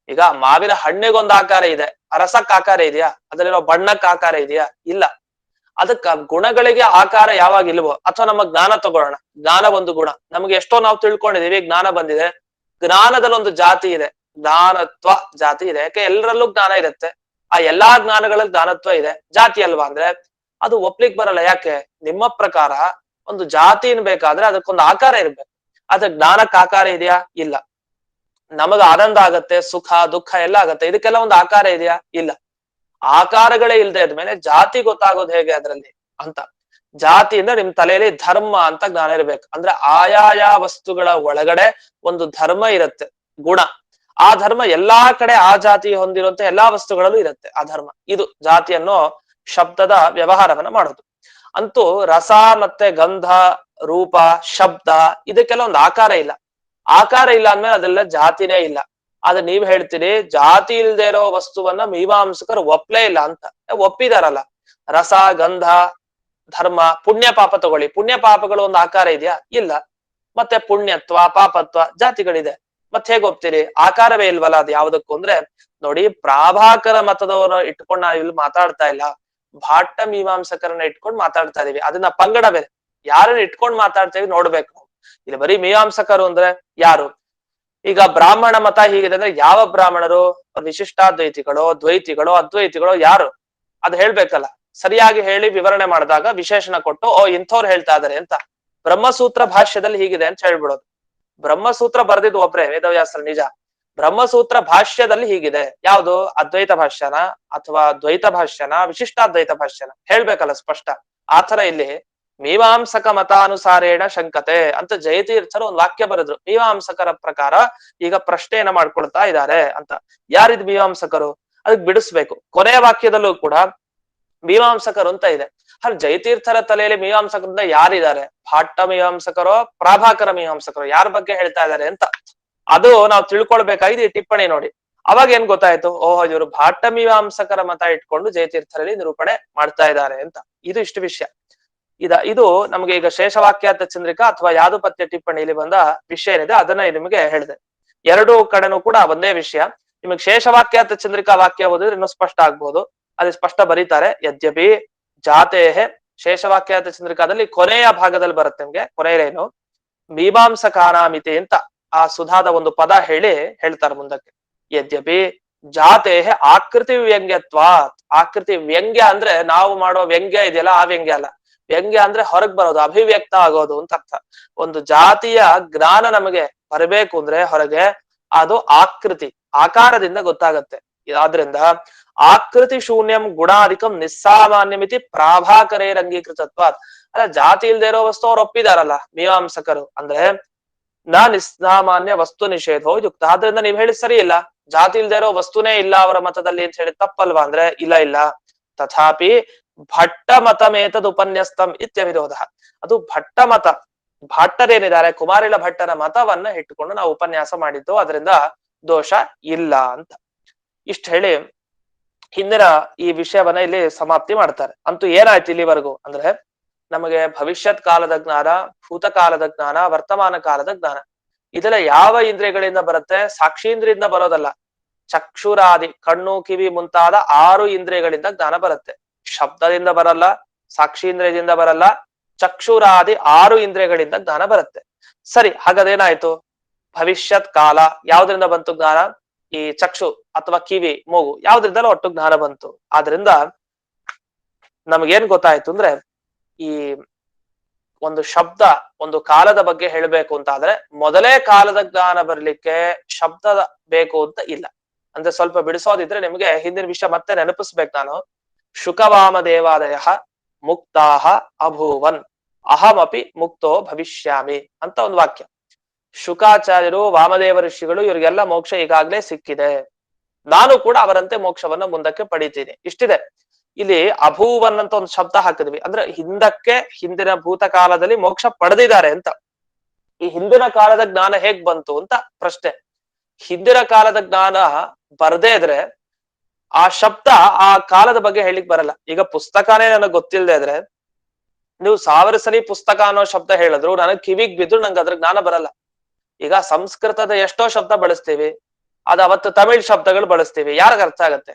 ಈಗ ಮಾವಿನ ಹಣ್ಣಿಗೊಂದು ಆಕಾರ ಇದೆ, ರಸಕ್ಕೆ ಆಕಾರ ಇದೆಯಾ? ಅದರಲ್ಲಿರೋ ಬಣ್ಣಕ್ಕೆ ಆಕಾರ ಇದೆಯಾ? ಇಲ್ಲ. ಅದಕ್ಕ ಗುಣಗಳಿಗೆ ಆಕಾರ ಯಾವಾಗ ಇಲ್ವೋ, ಅಥವಾ ನಮ್ಮ ಜ್ಞಾನ ತಗೊಳ್ಳೋಣ, ಜ್ಞಾನ ಒಂದು ಗುಣ. ನಮ್ಗೆ ಎಷ್ಟೋ ನಾವು ತಿಳ್ಕೊಂಡಿದೀವಿ, ಜ್ಞಾನ ಬಂದಿದೆ, ಜ್ಞಾನದಲ್ಲಿ ಒಂದು ಜಾತಿ ಇದೆ, ಜ್ಞಾನತ್ವ ಜಾತಿ ಇದೆ. ಯಾಕೆ ಎಲ್ಲರಲ್ಲೂ ಜ್ಞಾನ ಇರುತ್ತೆ, ಆ ಎಲ್ಲಾ ಜ್ಞಾನಗಳಲ್ಲಿ ಜ್ಞಾನತ್ವ ಇದೆ, ಜಾತಿ ಅಲ್ವಾ ಅಂದ್ರೆ ಅದು ಒಪ್ಲಿಕ್ ಬರಲ್ಲ. ಯಾಕೆ? ನಿಮ್ಮ ಪ್ರಕಾರ ಒಂದು ಜಾತಿ ಬೇಕಾದ್ರೆ ಅದಕ್ಕೊಂದು ಆಕಾರ ಇರ್ಬೇಕು, ಅದ್ರ ಜ್ಞಾನಕ್ಕೆ ಆಕಾರ ಇದೆಯಾ? ಇಲ್ಲ. ನಮಗ ಆನಂದ ಆಗತ್ತೆ, ಸುಖ ದುಃಖ ಎಲ್ಲ ಆಗತ್ತೆ, ಇದಕ್ಕೆಲ್ಲ ಒಂದು ಆಕಾರ ಇದೆಯಾ? ಇಲ್ಲ. ಆಕಾರಗಳೇ ಇಲ್ದೆ ಇದ್ಮೇಲೆ ಜಾತಿ ಗೊತ್ತಾಗೋದು ಹೇಗೆ ಅದ್ರಲ್ಲಿ ಅಂತ. ಜಾತಿಯಿಂದ ನಿಮ್ ತಲೆಯಲ್ಲಿ ಧರ್ಮ ಅಂತ ಜ್ಞಾನ ಇರ್ಬೇಕು. ಅಂದ್ರೆ ಆಯಾಯ ವಸ್ತುಗಳ ಒಳಗಡೆ ಒಂದು ಧರ್ಮ ಇರುತ್ತೆ, ಗುಣ. ಆ ಧರ್ಮ ಎಲ್ಲಾ ಕಡೆ ಆ ಜಾತಿ ಹೊಂದಿರುವಂತ ಎಲ್ಲಾ ವಸ್ತುಗಳಲ್ಲೂ ಇರುತ್ತೆ ಆ ಧರ್ಮ. ಇದು ಜಾತಿ ಅನ್ನೋ ಶಬ್ದದ ವ್ಯವಹಾರವನ್ನ ಮಾಡೋದು. ಅಂತೂ ರಸ ಮತ್ತೆ ಗಂಧ, ರೂಪ, ಶಬ್ದ, ಇದಕ್ಕೆಲ್ಲ ಒಂದು ಆಕಾರ ಇಲ್ಲ. ಆಕಾರ ಇಲ್ಲ ಅಂದ್ಮೇಲೆ ಅದೆಲ್ಲ ಜಾತಿನೇ ಇಲ್ಲ. ಆದ್ರೆ ನೀವ್ ಹೇಳ್ತೀರಿ ಜಾತಿ ಇಲ್ದೇ ಇರೋ ವಸ್ತುವನ್ನ ಮೀಮಾಂಸಕರು ಒಪ್ಲೇ ಇಲ್ಲ ಅಂತ. ಒಪ್ಪಿದಾರಲ್ಲ, ರಸ, ಗಂಧ, ಧರ್ಮ, ಪುಣ್ಯ ಪಾಪ ತಗೊಳ್ಳಿ, ಪುಣ್ಯ ಪಾಪಗಳು ಒಂದು ಆಕಾರ ಇದೆಯಾ? ಇಲ್ಲ. ಮತ್ತೆ ಪುಣ್ಯತ್ವ, ಪಾಪತ್ವ, ಜಾತಿಗಳಿದೆ. ಮತ್ತೆ ಹೇಗೆ ಒಪ್ತೀರಿ? ಆಕಾರವೇ ಇಲ್ವಲ್ಲ ಅದು ಯಾವ್ದಕ್ಕೂ. ಅಂದ್ರೆ ನೋಡಿ, ಪ್ರಾಭಾಕರ ಮತದವರ ಇಟ್ಕೊಂಡು ನಾವ್ ಇಲ್ಲಿ ಮಾತಾಡ್ತಾ ಇಲ್ಲ, ಭಾಟ್ಟ ಮೀಮಾಂಸಕರನ್ನ ಇಟ್ಕೊಂಡು ಮಾತಾಡ್ತಾ ಇದೀವಿ. ಅದನ್ನ ಪಂಗಡ ಬೇರೆ, ಯಾರನ್ನ ಇಟ್ಕೊಂಡು ಮಾತಾಡ್ತೇವಿ ನೋಡ್ಬೇಕು. ಇಲ್ಲಿ ಬರೀ ಮೀಮಾಂಸಕರು ಅಂದ್ರೆ ಯಾರು? ಈಗ ಬ್ರಾಹ್ಮಣ ಮತ ಹೀಗಿದೆ ಅಂದ್ರೆ ಯಾವ ಬ್ರಾಹ್ಮಣರು? ವಿಶಿಷ್ಟಾದ್ವೈತಿಗಳು, ದ್ವೈತಿಗಳು, ಅದ್ವೈತಿಗಳು, ಯಾರು? ಅದ್ ಹೇಳ್ಬೇಕಲ್ಲ. ಸರಿಯಾಗಿ ಹೇಳಿ ವಿವರಣೆ ಮಾಡಿದಾಗ ವಿಶೇಷಣ ಕೊಟ್ಟು ಓ ಇಂಥವ್ರು ಹೇಳ್ತಾ ಇದಾರೆ ಅಂತ. ಬ್ರಹ್ಮಸೂತ್ರ ಭಾಷ್ಯದಲ್ಲಿ ಹೀಗಿದೆ ಅಂತ ಹೇಳ್ಬಿಡೋದು. ಬ್ರಹ್ಮಸೂತ್ರ ಬರ್ದಿದ್ದು ಒಬ್ರೆ, ವೇದವ್ಯಾಸರು, ನಿಜ. ಬ್ರಹ್ಮಸೂತ್ರ ಭಾಷ್ಯದಲ್ಲಿ ಹೀಗಿದೆ. ಯಾವುದು? ಅದ್ವೈತ ಭಾಷ್ಯನ ಅಥವಾ ದ್ವೈತ ಭಾಷ್ಯನ, ವಿಶಿಷ್ಟಾದ್ವೈತ ಭಾಷ್ಯನ? ಹೇಳ್ಬೇಕಲ್ಲ ಸ್ಪಷ್ಟ. ಆತರ ಇಲ್ಲಿ ಮೀಮಾಂಸಕ ಮತಾನುಸಾರೇಣ ಶಂಕತೆ ಅಂತ ಜಯತೀರ್ಥರು ಒಂದು ವಾಕ್ಯ ಬರೆದ್ರು. ಮೀಮಾಂಸಕರ ಪ್ರಕಾರ ಈಗ ಪ್ರಶ್ನೆಯನ್ನ ಮಾಡ್ಕೊಳ್ತಾ ಇದ್ದಾರೆ ಅಂತ. ಯಾರಿದ್ ಮೀಮಾಂಸಕರು? ಅದಕ್ಕೆ ಬಿಡಿಸ್ಬೇಕು. ಕೊನೆಯ ವಾಕ್ಯದಲ್ಲೂ ಕೂಡ ಮೀಮಾಂಸಕರು ಅಂತ ಇದೆ. ಅಲ್ಲಿ ಜಯತೀರ್ಥರ ತಲೆಯಲ್ಲಿ ಮೀಮಾಂಸಕರಿಂದ ಯಾರಿದ್ದಾರೆ? ಭಾಟ್ಟ ಮೀಮಾಂಸಕರೋ, ಪ್ರಾಭಾಕರ ಮೀಮಾಂಸಕರು? ಯಾರ ಬಗ್ಗೆ ಹೇಳ್ತಾ ಇದ್ದಾರೆ ಅಂತ ಅದು ನಾವು ತಿಳ್ಕೊಳ್ಬೇಕಾಗಿದೆ. ಈ ಟಿಪ್ಪಣಿ ನೋಡಿ, ಅವಾಗ ಏನ್ ಗೊತ್ತಾಯ್ತು? ಓಹೋ, ಇವರು ಭಾಟ್ಟ ಮೀಮಾಂಸಕರ ಮತ ಇಟ್ಕೊಂಡು ಜಯತೀರ್ಥರಲ್ಲಿ ನಿರೂಪಣೆ ಮಾಡ್ತಾ ಇದ್ದಾರೆ ಅಂತ. ಇದು ಇಷ್ಟು ವಿಷಯ. ಇದು ನಮ್ಗೆ ಈಗ ಶೇಷವಾಕ್ಯಾರ್ಥ ಚಂದ್ರಿಕಾ ಅಥವಾ ಯಾದುಪತ್ಯ ಟಿಪ್ಪಣಿಯಲ್ಲಿ ಬಂದ ವಿಷಯ ಏನಿದೆ ಅದನ್ನ ನಿಮಗೆ ಹೇಳಿದೆ. ಎರಡೂ ಕಡೆನೂ ಕೂಡ ಒಂದೇ ವಿಷಯ. ನಿಮಗೆ ಶೇಷವಾಕ್ಯಾರ್ಥ ಚಂದ್ರಿಕಾ ವಾಕ್ಯ ಓದಿದ್ರೆ ಇನ್ನೂ ಸ್ಪಷ್ಟ ಆಗ್ಬೋದು. ಅಲ್ಲಿ ಸ್ಪಷ್ಟ ಬರೀತಾರೆ, ಯದ್ಯಪಿ ಜಾತೇಹೆ, ಶೇಷವಾಕ್ಯಾರ್ಥ ಚಂದ್ರಿಕಾದಲ್ಲಿ ಕೊನೆಯ ಭಾಗದಲ್ಲಿ ಬರುತ್ತೆ ನಿಮ್ಗೆ, ಕೊನೆಯೇನು ಮೀಮಾಂಸಕಾನಾಮಿತಿ ಅಂತ ಆ ಸುಧಾದ ಒಂದು ಪದ ಹೇಳ್ತಾರೆ ಮುಂದಕ್ಕೆ. ಯದ್ಯಪಿ ಜಾತೇಹೆ ಆಕೃತಿ ವ್ಯಂಗ್ಯತ್ವಾ. ಆಕೃತಿ ವ್ಯಂಗ್ಯ ಅಂದ್ರೆ ನಾವು ಮಾಡೋ ವ್ಯಂಗ್ಯ ಇದೆಯಲ್ಲ, ಆ ವ್ಯಂಗ್ಯ ಅಲ್ಲ. ವ್ಯಂಗ್ಯ ಅಂದ್ರೆ ಹೊರಗ್ ಬರೋದು, ಅಭಿವ್ಯಕ್ತ ಆಗೋದು ಅಂತ ಅರ್ಥ. ಒಂದು ಜಾತಿಯ ಜ್ಞಾನ ನಮಗೆ ಬರಬೇಕು ಅಂದ್ರೆ ಹೊರಗೆ, ಅದು ಆಕೃತಿ, ಆಕಾರದಿಂದ ಗೊತ್ತಾಗತ್ತೆ. ಆದ್ರಿಂದ ಆಕೃತಿ ಶೂನ್ಯಂ ಗುಣಾಧಿಕಂ ನಿಸ್ಸಾಮಾನ್ಯಮಿತಿ ಪ್ರಾಭಾಕರೇರ್ ಅಂಗೀಕೃತತ್ವ. ಅಲ್ಲ, ಜಾತಿ ಇಲ್ದೇ ಇರೋ ವಸ್ತು ಅವ್ರು ಒಪ್ಪಿದಾರಲ್ಲ ಮೀಮಾಂಸಕರು. ಅಂದ್ರೆ ನಿಸ್ಸಾಮಾನ್ಯ ವಸ್ತು ನಿಷೇಧೋ ಯುಕ್ತ. ಆದ್ರಿಂದ ನೀವ್ ಹೇಳಿ ಸರಿ ಇಲ್ಲ, ಜಾತಿ ಇಲ್ದೇ ಇರೋ ವಸ್ತುನೇ ಇಲ್ಲ ಅವರ ಮತದಲ್ಲಿ ಅಂತ ಹೇಳಿ ತಪ್ಪಲ್ವಾ? ಅಂದ್ರೆ ಇಲ್ಲ. ತಥಾಪಿ ಭಟ್ಟ ಮತಮೇತದ್ ಉಪನ್ಯಸ್ತಂ ಇತ್ಯವಿರೋಧ. ಅದು ಭಟ್ಟ ಮತ, ಭಟ್ಟರೇನಿದ್ದಾರೆ ಕುಮಾರಿಲ ಭಟ್ಟನ ಮತವನ್ನ ಇಟ್ಟುಕೊಂಡು ನಾವು ಉಪನ್ಯಾಸ ಮಾಡಿದ್ದು, ಅದರಿಂದ ದೋಷ ಇಲ್ಲ ಅಂತ ಇಷ್ಟ ಹೇಳಿ ಹಿಂದಿನ ಈ ವಿಷಯವನ್ನ ಇಲ್ಲಿ ಸಮಾಪ್ತಿ ಮಾಡ್ತಾರೆ. ಅಂತೂ ಏನಾಯ್ತು ಇಲ್ಲಿವರೆಗೂ ಅಂದ್ರೆ, ನಮಗೆ ಭವಿಷ್ಯತ್ ಕಾಲದ ಜ್ಞಾನ, ಭೂತಕಾಲದ ಜ್ಞಾನ, ವರ್ತಮಾನ ಕಾಲದ ಜ್ಞಾನ, ಇದೆಲ್ಲ ಯಾವ ಇಂದ್ರಿಯಗಳಿಂದ ಬರುತ್ತೆ? ಸಾಕ್ಷೀಂದ್ರಿಯಿಂದ ಬರೋದಲ್ಲ. ಚಕ್ಷುರಾದಿ ಕಣ್ಣು ಕಿವಿ ಮುಂತಾದ 6 ಇಂದ್ರಿಯಗಳಿಂದ ಜ್ಞಾನ ಬರುತ್ತೆ. ಶಬ್ದದಿಂದ ಬರಲ್ಲ, ಸಾಕ್ಷೀಂದ್ರಿಯದಿಂದ ಬರಲ್ಲ, ಚಕ್ಷುರಾದಿ 6 ಇಂದ್ರಿಯಗಳಿಂದ ಜ್ಞಾನ ಬರುತ್ತೆ. ಸರಿ, ಹಾಗಾದೇನಾಯ್ತು? ಭವಿಷ್ಯತ್ ಕಾಲ ಯಾವ್ದ್ರಿಂದ ಬಂತು ಜ್ಞಾನ? ಈ ಚಕ್ಷು ಅಥವಾ ಕಿವಿ ಮೂಗು ಯಾವ್ದ್ರಿಂದಲೂ ಒಟ್ಟು ಜ್ಞಾನ ಬಂತು. ಆದ್ರಿಂದ ನಮಗೇನ್ ಗೊತ್ತಾಯ್ತು ಅಂದ್ರೆ, ಈ ಒಂದು ಶಬ್ದ ಒಂದು ಕಾಲದ ಬಗ್ಗೆ ಹೇಳ್ಬೇಕು ಅಂತ ಆದ್ರೆ ಮೊದಲೇ ಕಾಲದ ಜ್ಞಾನ ಬರ್ಲಿಕ್ಕೆ ಶಬ್ದ ಬೇಕು ಅಂತ ಇಲ್ಲ. ಅಂದ್ರೆ ಸ್ವಲ್ಪ ಬಿಡಿಸೋದಿದ್ರೆ ನಿಮ್ಗೆ ಹಿಂದಿನ ವಿಷಯ ಮತ್ತೆ ನೆನಪಿಸ್ಬೇಕು ನಾನು. ಶುಕವಾಮ ದೇವಾದಯ ಮುಕ್ತಾಹ ಅಭೂವನ್ ಅಹಮಪಿ ಮುಕ್ತೋ ಭವಿಷ್ಯಾಮಿ ಅಂತ ಒಂದು ವಾಕ್ಯ. ಶುಕಾಚಾರ್ಯರು, ವಾಮದೇವ ಋಷಿಗಳು ಇವ್ರಿಗೆಲ್ಲ ಮೋಕ್ಷ ಈಗಾಗ್ಲೇ ಸಿಕ್ಕಿದೆ, ನಾನು ಕೂಡ ಅವರಂತೆ ಮೋಕ್ಷವನ್ನ ಮುಂದಕ್ಕೆ ಪಡಿತೀನಿ. ಇಷ್ಟಿದೆ. ಇಲ್ಲಿ ಅಭೂವನ್ ಅಂತ ಒಂದು ಶಬ್ದ ಹಾಕಿದ್ವಿ, ಅಂದ್ರೆ ಹಿಂದಕ್ಕೆ ಹಿಂದಿನ ಭೂತಕಾಲದಲ್ಲಿ ಮೋಕ್ಷ ಪಡೆದಿದ್ದಾರೆ ಅಂತ. ಈ ಹಿಂದಿನ ಕಾಲದ ಜ್ಞಾನ ಹೇಗ್ ಬಂತು ಅಂತ ಪ್ರಶ್ನೆ. ಹಿಂದಿನ ಕಾಲದ ಜ್ಞಾನ ಬರ್ದೇ ಇದ್ರೆ ಆ ಶಬ್ದ ಆ ಕಾಲದ ಬಗ್ಗೆ ಹೇಳಿಕ್ ಬರಲ್ಲ. ಈಗ ಪುಸ್ತಕನೇ ನನಗ್ ಗೊತ್ತಿಲ್ಲದೆ ಇದ್ರೆ ನೀವು 1000 ಸಲ ಪುಸ್ತಕ ಅನ್ನೋ ಶಬ್ದ ಹೇಳಿದ್ರು ನನಗ್ ಕಿವಿಗ್ ಬಿದ್ದು ನಂಗೆ ಅದ್ರ ಜ್ಞಾನ ಬರಲ್ಲ. ಈಗ ಸಂಸ್ಕೃತದ ಎಷ್ಟೋ ಶಬ್ದ ಬಳಸ್ತೀವಿ, ಅದ ಅವತ್ತು ತಮಿಳ್ ಶಬ್ದಗಳು ಬಳಸ್ತೀವಿ, ಯಾರಿಗ ಅರ್ಥ ಆಗತ್ತೆ?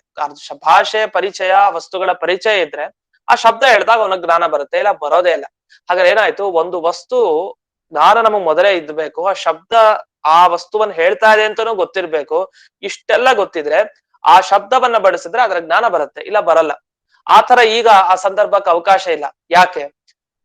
ಭಾಷೆ ಪರಿಚಯ, ವಸ್ತುಗಳ ಪರಿಚಯ ಇದ್ರೆ ಆ ಶಬ್ದ ಹೇಳಿದಾಗ ಅವನಿಗೆ ಜ್ಞಾನ ಬರುತ್ತೆ, ಇಲ್ಲ ಬರೋದೇ ಇಲ್ಲ. ಹಾಗಾದ್ರೆ ಏನಾಯ್ತು? ಒಂದು ವಸ್ತು ಜ್ಞಾನ ನಮಗ್ ಮೊದಲೇ ಇದ್ಬೇಕು, ಆ ಶಬ್ದ ಆ ವಸ್ತುವನ್ನ ಹೇಳ್ತಾ ಇದೆ ಅಂತಾನೂ ಗೊತ್ತಿರ್ಬೇಕು. ಇಷ್ಟೆಲ್ಲ ಗೊತ್ತಿದ್ರೆ ಆ ಶಬ್ದವನ್ನ ಬಳಸಿದ್ರೆ ಅದರ ಜ್ಞಾನ ಬರುತ್ತೆ, ಇಲ್ಲ ಬರಲ್ಲ. ಆತರ ಈಗ ಆ ಸಂದರ್ಭಕ್ಕೆ ಅವಕಾಶ ಇಲ್ಲ. ಯಾಕೆ?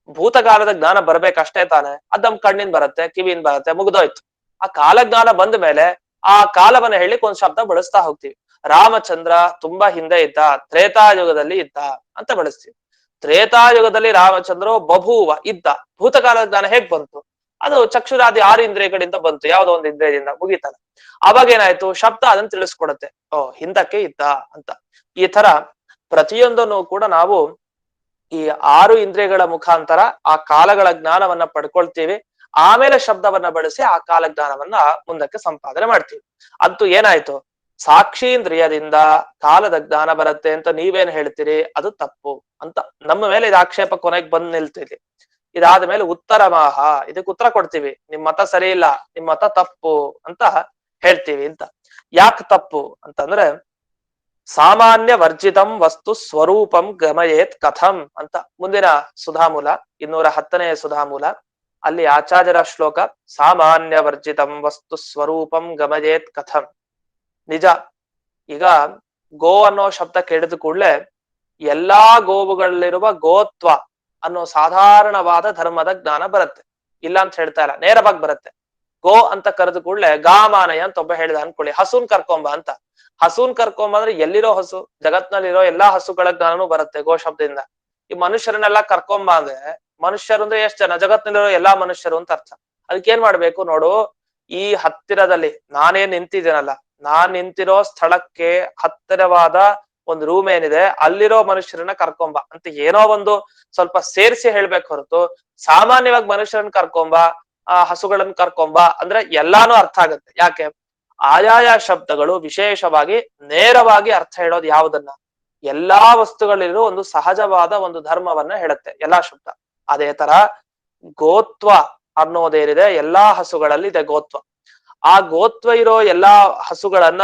ಭೂತಕಾಲದ ಜ್ಞಾನ ಬರ್ಬೇಕಷ್ಟೇ ತಾನೆ. ಅದ್ ನಮ್ ಕಣ್ಣಿಂದ ಬರುತ್ತೆ, ಕಿವಿಯಿಂದ ಬರುತ್ತೆ, ಮುಗ್ದೋಯ್ತು. ಆ ಕಾಲ ಜ್ಞಾನ ಬಂದ ಮೇಲೆ ಆ ಕಾಲವನ್ನ ಹೇಳಿಕ್ ಒಂದ್ ಶಬ್ದ ಬಳಸ್ತಾ ಹೋಗ್ತೀವಿ. ರಾಮಚಂದ್ರ ತುಂಬಾ ಹಿಂದೆ ಇದ್ದ, ತ್ರೇತಾಯುಗದಲ್ಲಿ ಇದ್ದ ಅಂತ ಬಳಸ್ತೀವಿ. ತ್ರೇತಾಯುಗದಲ್ಲಿ ರಾಮಚಂದ್ರ ಬಭೂವ ಇದ್ದ. ಭೂತಕಾಲದ ಜ್ಞಾನ ಹೇಗ್ ಬಂತು? ಅದು ಚಕ್ಷುರಾದಿ 6 ಇಂದ್ರಿಯಗಳಿಂದ ಬಂತು, ಯಾವ್ದೋ ಒಂದು ಇಂದ್ರಿಯದಿಂದ, ಮುಗೀತಲ್ಲ. ಅವಾಗ ಏನಾಯ್ತು? ಶಬ್ದ ಅದನ್ನ ತಿಳಿಸ್ಕೊಡುತ್ತೆ, ಓ ಹಿಂದಕ್ಕೆ ಇದ್ದ ಅಂತ. ಈ ತರ ಪ್ರತಿಯೊಂದನ್ನು ಕೂಡ ನಾವು ಈ 6 ಇಂದ್ರಿಯಗಳ ಮುಖಾಂತರ ಆ ಕಾಲಗಳ ಜ್ಞಾನವನ್ನ ಪಡ್ಕೊಳ್ತೀವಿ. ಆಮೇಲೆ ಶಬ್ದವನ್ನ ಬಳಸಿ ಆ ಕಾಲ ಜ್ಞಾನವನ್ನ ಮುಂದಕ್ಕೆ ಸಂಪಾದನೆ ಮಾಡ್ತೀವಿ. ಅಂತೂ ಏನಾಯ್ತು? ಸಾಕ್ಷೀಂದ್ರಿಯದಿಂದ ಕಾಲದ ಜ್ಞಾನ ಬರುತ್ತೆ ಅಂತ ನೀವೇನ್ ಹೇಳ್ತೀರಿ? ಅದು ತಪ್ಪು ಅಂತ ನಮ್ಮ ಮೇಲೆ ಇದು ಆಕ್ಷೇಪ ಕೊನೆಗೆ ಬಂದ್ ನಿಲ್ತೀವಿ. ಇದಾದ ಮೇಲೆ ಉತ್ತರ ಮಾಹ, ಇದಕ್ಕೆ ಉತ್ತರ ಕೊಡ್ತೀವಿ. ನಿಮ್ ಮತ ಸರಿ ಇಲ್ಲ, ನಿಮ್ ಮತ ತಪ್ಪು ಅಂತ ಹೇಳ್ತೀವಿ ಅಂತ. ಯಾಕೆ ತಪ್ಪು ಅಂತಂದ್ರೆ, ಸಾಮಾನ್ಯ ವರ್ಜಿತಂ ವಸ್ತು ಸ್ವರೂಪಂ ಗಮಯೇತ್ ಕಥಂ ಅಂತ ಮುಂದಿನ ಸುಧಾಮೂಲ 210ನೇ ಸುಧಾಮೂಲ ಅಲ್ಲಿ ಆಚಾರ್ಯರ ಶ್ಲೋಕ. ಸಾಮಾನ್ಯ ವರ್ಜಿತಂ ವಸ್ತು ಸ್ವರೂಪಂ ಗಮಯೇತ್ ಕಥಂ. ನಿಜ, ಈಗ ಗೋ ಅನ್ನೋ ಶಬ್ದ ಕೇಳಿದ ಕೂಡಲೇ ಎಲ್ಲಾ ಗೋವುಗಳಲ್ಲಿರುವ ಗೋತ್ವ ಅನ್ನೋ ಸಾಧಾರಣವಾದ ಧರ್ಮದ ಜ್ಞಾನ ಬರುತ್ತೆ, ಇಲ್ಲ ಅಂತ ಹೇಳ್ತಾ ಇಲ್ಲ, ನೇರವಾಗಿ ಬರುತ್ತೆ. ಗೋ ಅಂತ ಕರೆದ ಕೂಡಲೇ ಗಾಮಾನಯ ಅಂತ ಒಬ್ಬ ಹೇಳಿದ ಅನ್ಕೊಳ್ಳಿ, ಹಸುನ್ ಕರ್ಕೊಂಬ ಅಂತ. ಹಸುನ್ ಕರ್ಕೊಂಬ ಅಂದ್ರೆ ಎಲ್ಲಿರೋ ಹಸು? ಜಗತ್ನಲ್ಲಿರೋ ಎಲ್ಲಾ ಹಸುಗಳ ಜ್ಞಾನನೂ ಬರುತ್ತೆ ಗೋ ಶಬ್ದದಿಂದ. ಈ ಮನುಷ್ಯರನ್ನೆಲ್ಲ ಕರ್ಕೊಂಬ ಅಂದ್ರೆ, ಮನುಷ್ಯರು ಅಂದ್ರೆ ಎಷ್ಟ್ ಜನ? ಜಗತ್ನಲ್ಲಿರೋ ಎಲ್ಲಾ ಮನುಷ್ಯರು ಅಂತ ಅರ್ಥ. ಅದಕ್ಕೆ ಏನ್ ಮಾಡ್ಬೇಕು ನೋಡು, ಈ ಹತ್ತಿರದಲ್ಲಿ ನಾನೇನ್ ನಿಂತಿದ್ದೇನಲ್ಲ, ನಾನ್ ನಿಂತಿರೋ ಸ್ಥಳಕ್ಕೆ ಹತ್ತಿರವಾದ ಒಂದು ರೂಮ್ ಏನಿದೆ, ಅಲ್ಲಿರೋ ಮನುಷ್ಯರನ್ನ ಕರ್ಕೊಂಬ ಅಂತ ಏನೋ ಒಂದು ಸ್ವಲ್ಪ ಸೇರಿಸಿ ಹೇಳ್ಬೇಕು ಹೊರತು ಸಾಮಾನ್ಯವಾಗಿ ಮನುಷ್ಯರನ್ನ ಕರ್ಕೊಂಬ, ಆ ಹಸುಗಳನ್ನ ಕರ್ಕೊಂಬ ಅಂದ್ರೆ ಎಲ್ಲಾನು ಅರ್ಥ ಆಗತ್ತೆ. ಯಾಕೆ? ಆಯಾಯ ಶಬ್ದಗಳು ವಿಶೇಷವಾಗಿ ನೇರವಾಗಿ ಅರ್ಥ ಹೇಳೋದು ಯಾವುದನ್ನ? ಎಲ್ಲಾ ವಸ್ತುಗಳಿರೋ ಒಂದು ಸಹಜವಾದ ಒಂದು ಧರ್ಮವನ್ನ ಹೇಳುತ್ತೆ ಎಲ್ಲಾ ಶಬ್ದ. ಅದೇ ತರ ಗೋತ್ವ ಅನ್ನೋದೇನಿದೆ, ಎಲ್ಲಾ ಹಸುಗಳಲ್ಲಿ ಇದೆ ಗೋತ್ವ. ಆ ಗೋತ್ವ ಇರೋ ಎಲ್ಲಾ ಹಸುಗಳನ್ನ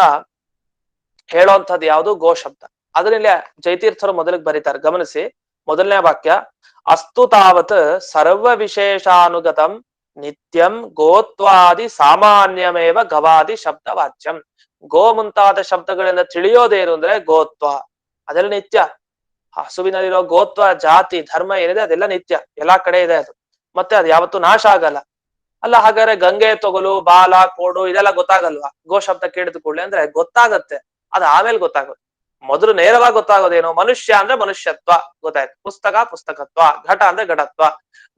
ಹೇಳೋಂಥದ್ದು ಯಾವುದು? ಗೋ ಶಬ್ದ. ಅದರಲ್ಲಿ ಜಯತೀರ್ಥರು ಮೊದಲಿಗೆ ಬರೀತಾರೆ, ಗಮನಿಸಿ. ಮೊದಲನೇ ವಾಕ್ಯ, ಅಸ್ತು ತಾವತ್ ಸರ್ವ ವಿಶೇಷಾನುಗತಂ ನಿತ್ಯಂ ಗೋತ್ವಾದಿ ಸಾಮಾನ್ಯಮೇವ ಗವಾದಿ ಶಬ್ದ ವಾಚ್ಯಂ. ಗೋ ಮುಂತಾದ ಶಬ್ದಗಳಿಂದ ತಿಳಿಯೋದೇನು ಅಂದ್ರೆ ಗೋತ್ವ, ಅದೆಲ್ಲ ನಿತ್ಯ. ಹಸುವಿನಲ್ಲಿರೋ ಗೋತ್ವ ಜಾತಿ ಧರ್ಮ ಏನಿದೆ ಅದೆಲ್ಲ ನಿತ್ಯ, ಎಲ್ಲಾ ಕಡೆ ಇದೆ ಅದು, ಮತ್ತೆ ಅದು ಯಾವತ್ತೂ ನಾಶ ಆಗಲ್ಲ. ಅಲ್ಲ ಹಾಗಾದ್ರೆ ಗಂಗೆ ತೊಗಲು ಬಾಲ ಕೋಡು ಇದೆಲ್ಲ ಗೊತ್ತಾಗಲ್ವಾ ಗೋ ಶಬ್ದ ಕೇಳಿದ ಕೂಡಲೇ? ಅಂದ್ರೆ ಗೊತ್ತಾಗತ್ತೆ, ಅದು ಆಮೇಲೆ ಗೊತ್ತಾಗುತ್ತೆ. ಮೊದಲು ನೇರವಾಗಿ ಗೊತ್ತಾಗೋದೇನು? ಮನುಷ್ಯ ಅಂದ್ರೆ ಮನುಷ್ಯತ್ವ ಗೊತ್ತಾಯ್ತು, ಪುಸ್ತಕ ಪುಸ್ತಕತ್ವ, ಘಟ ಅಂದ್ರೆ ಘಟತ್ವ.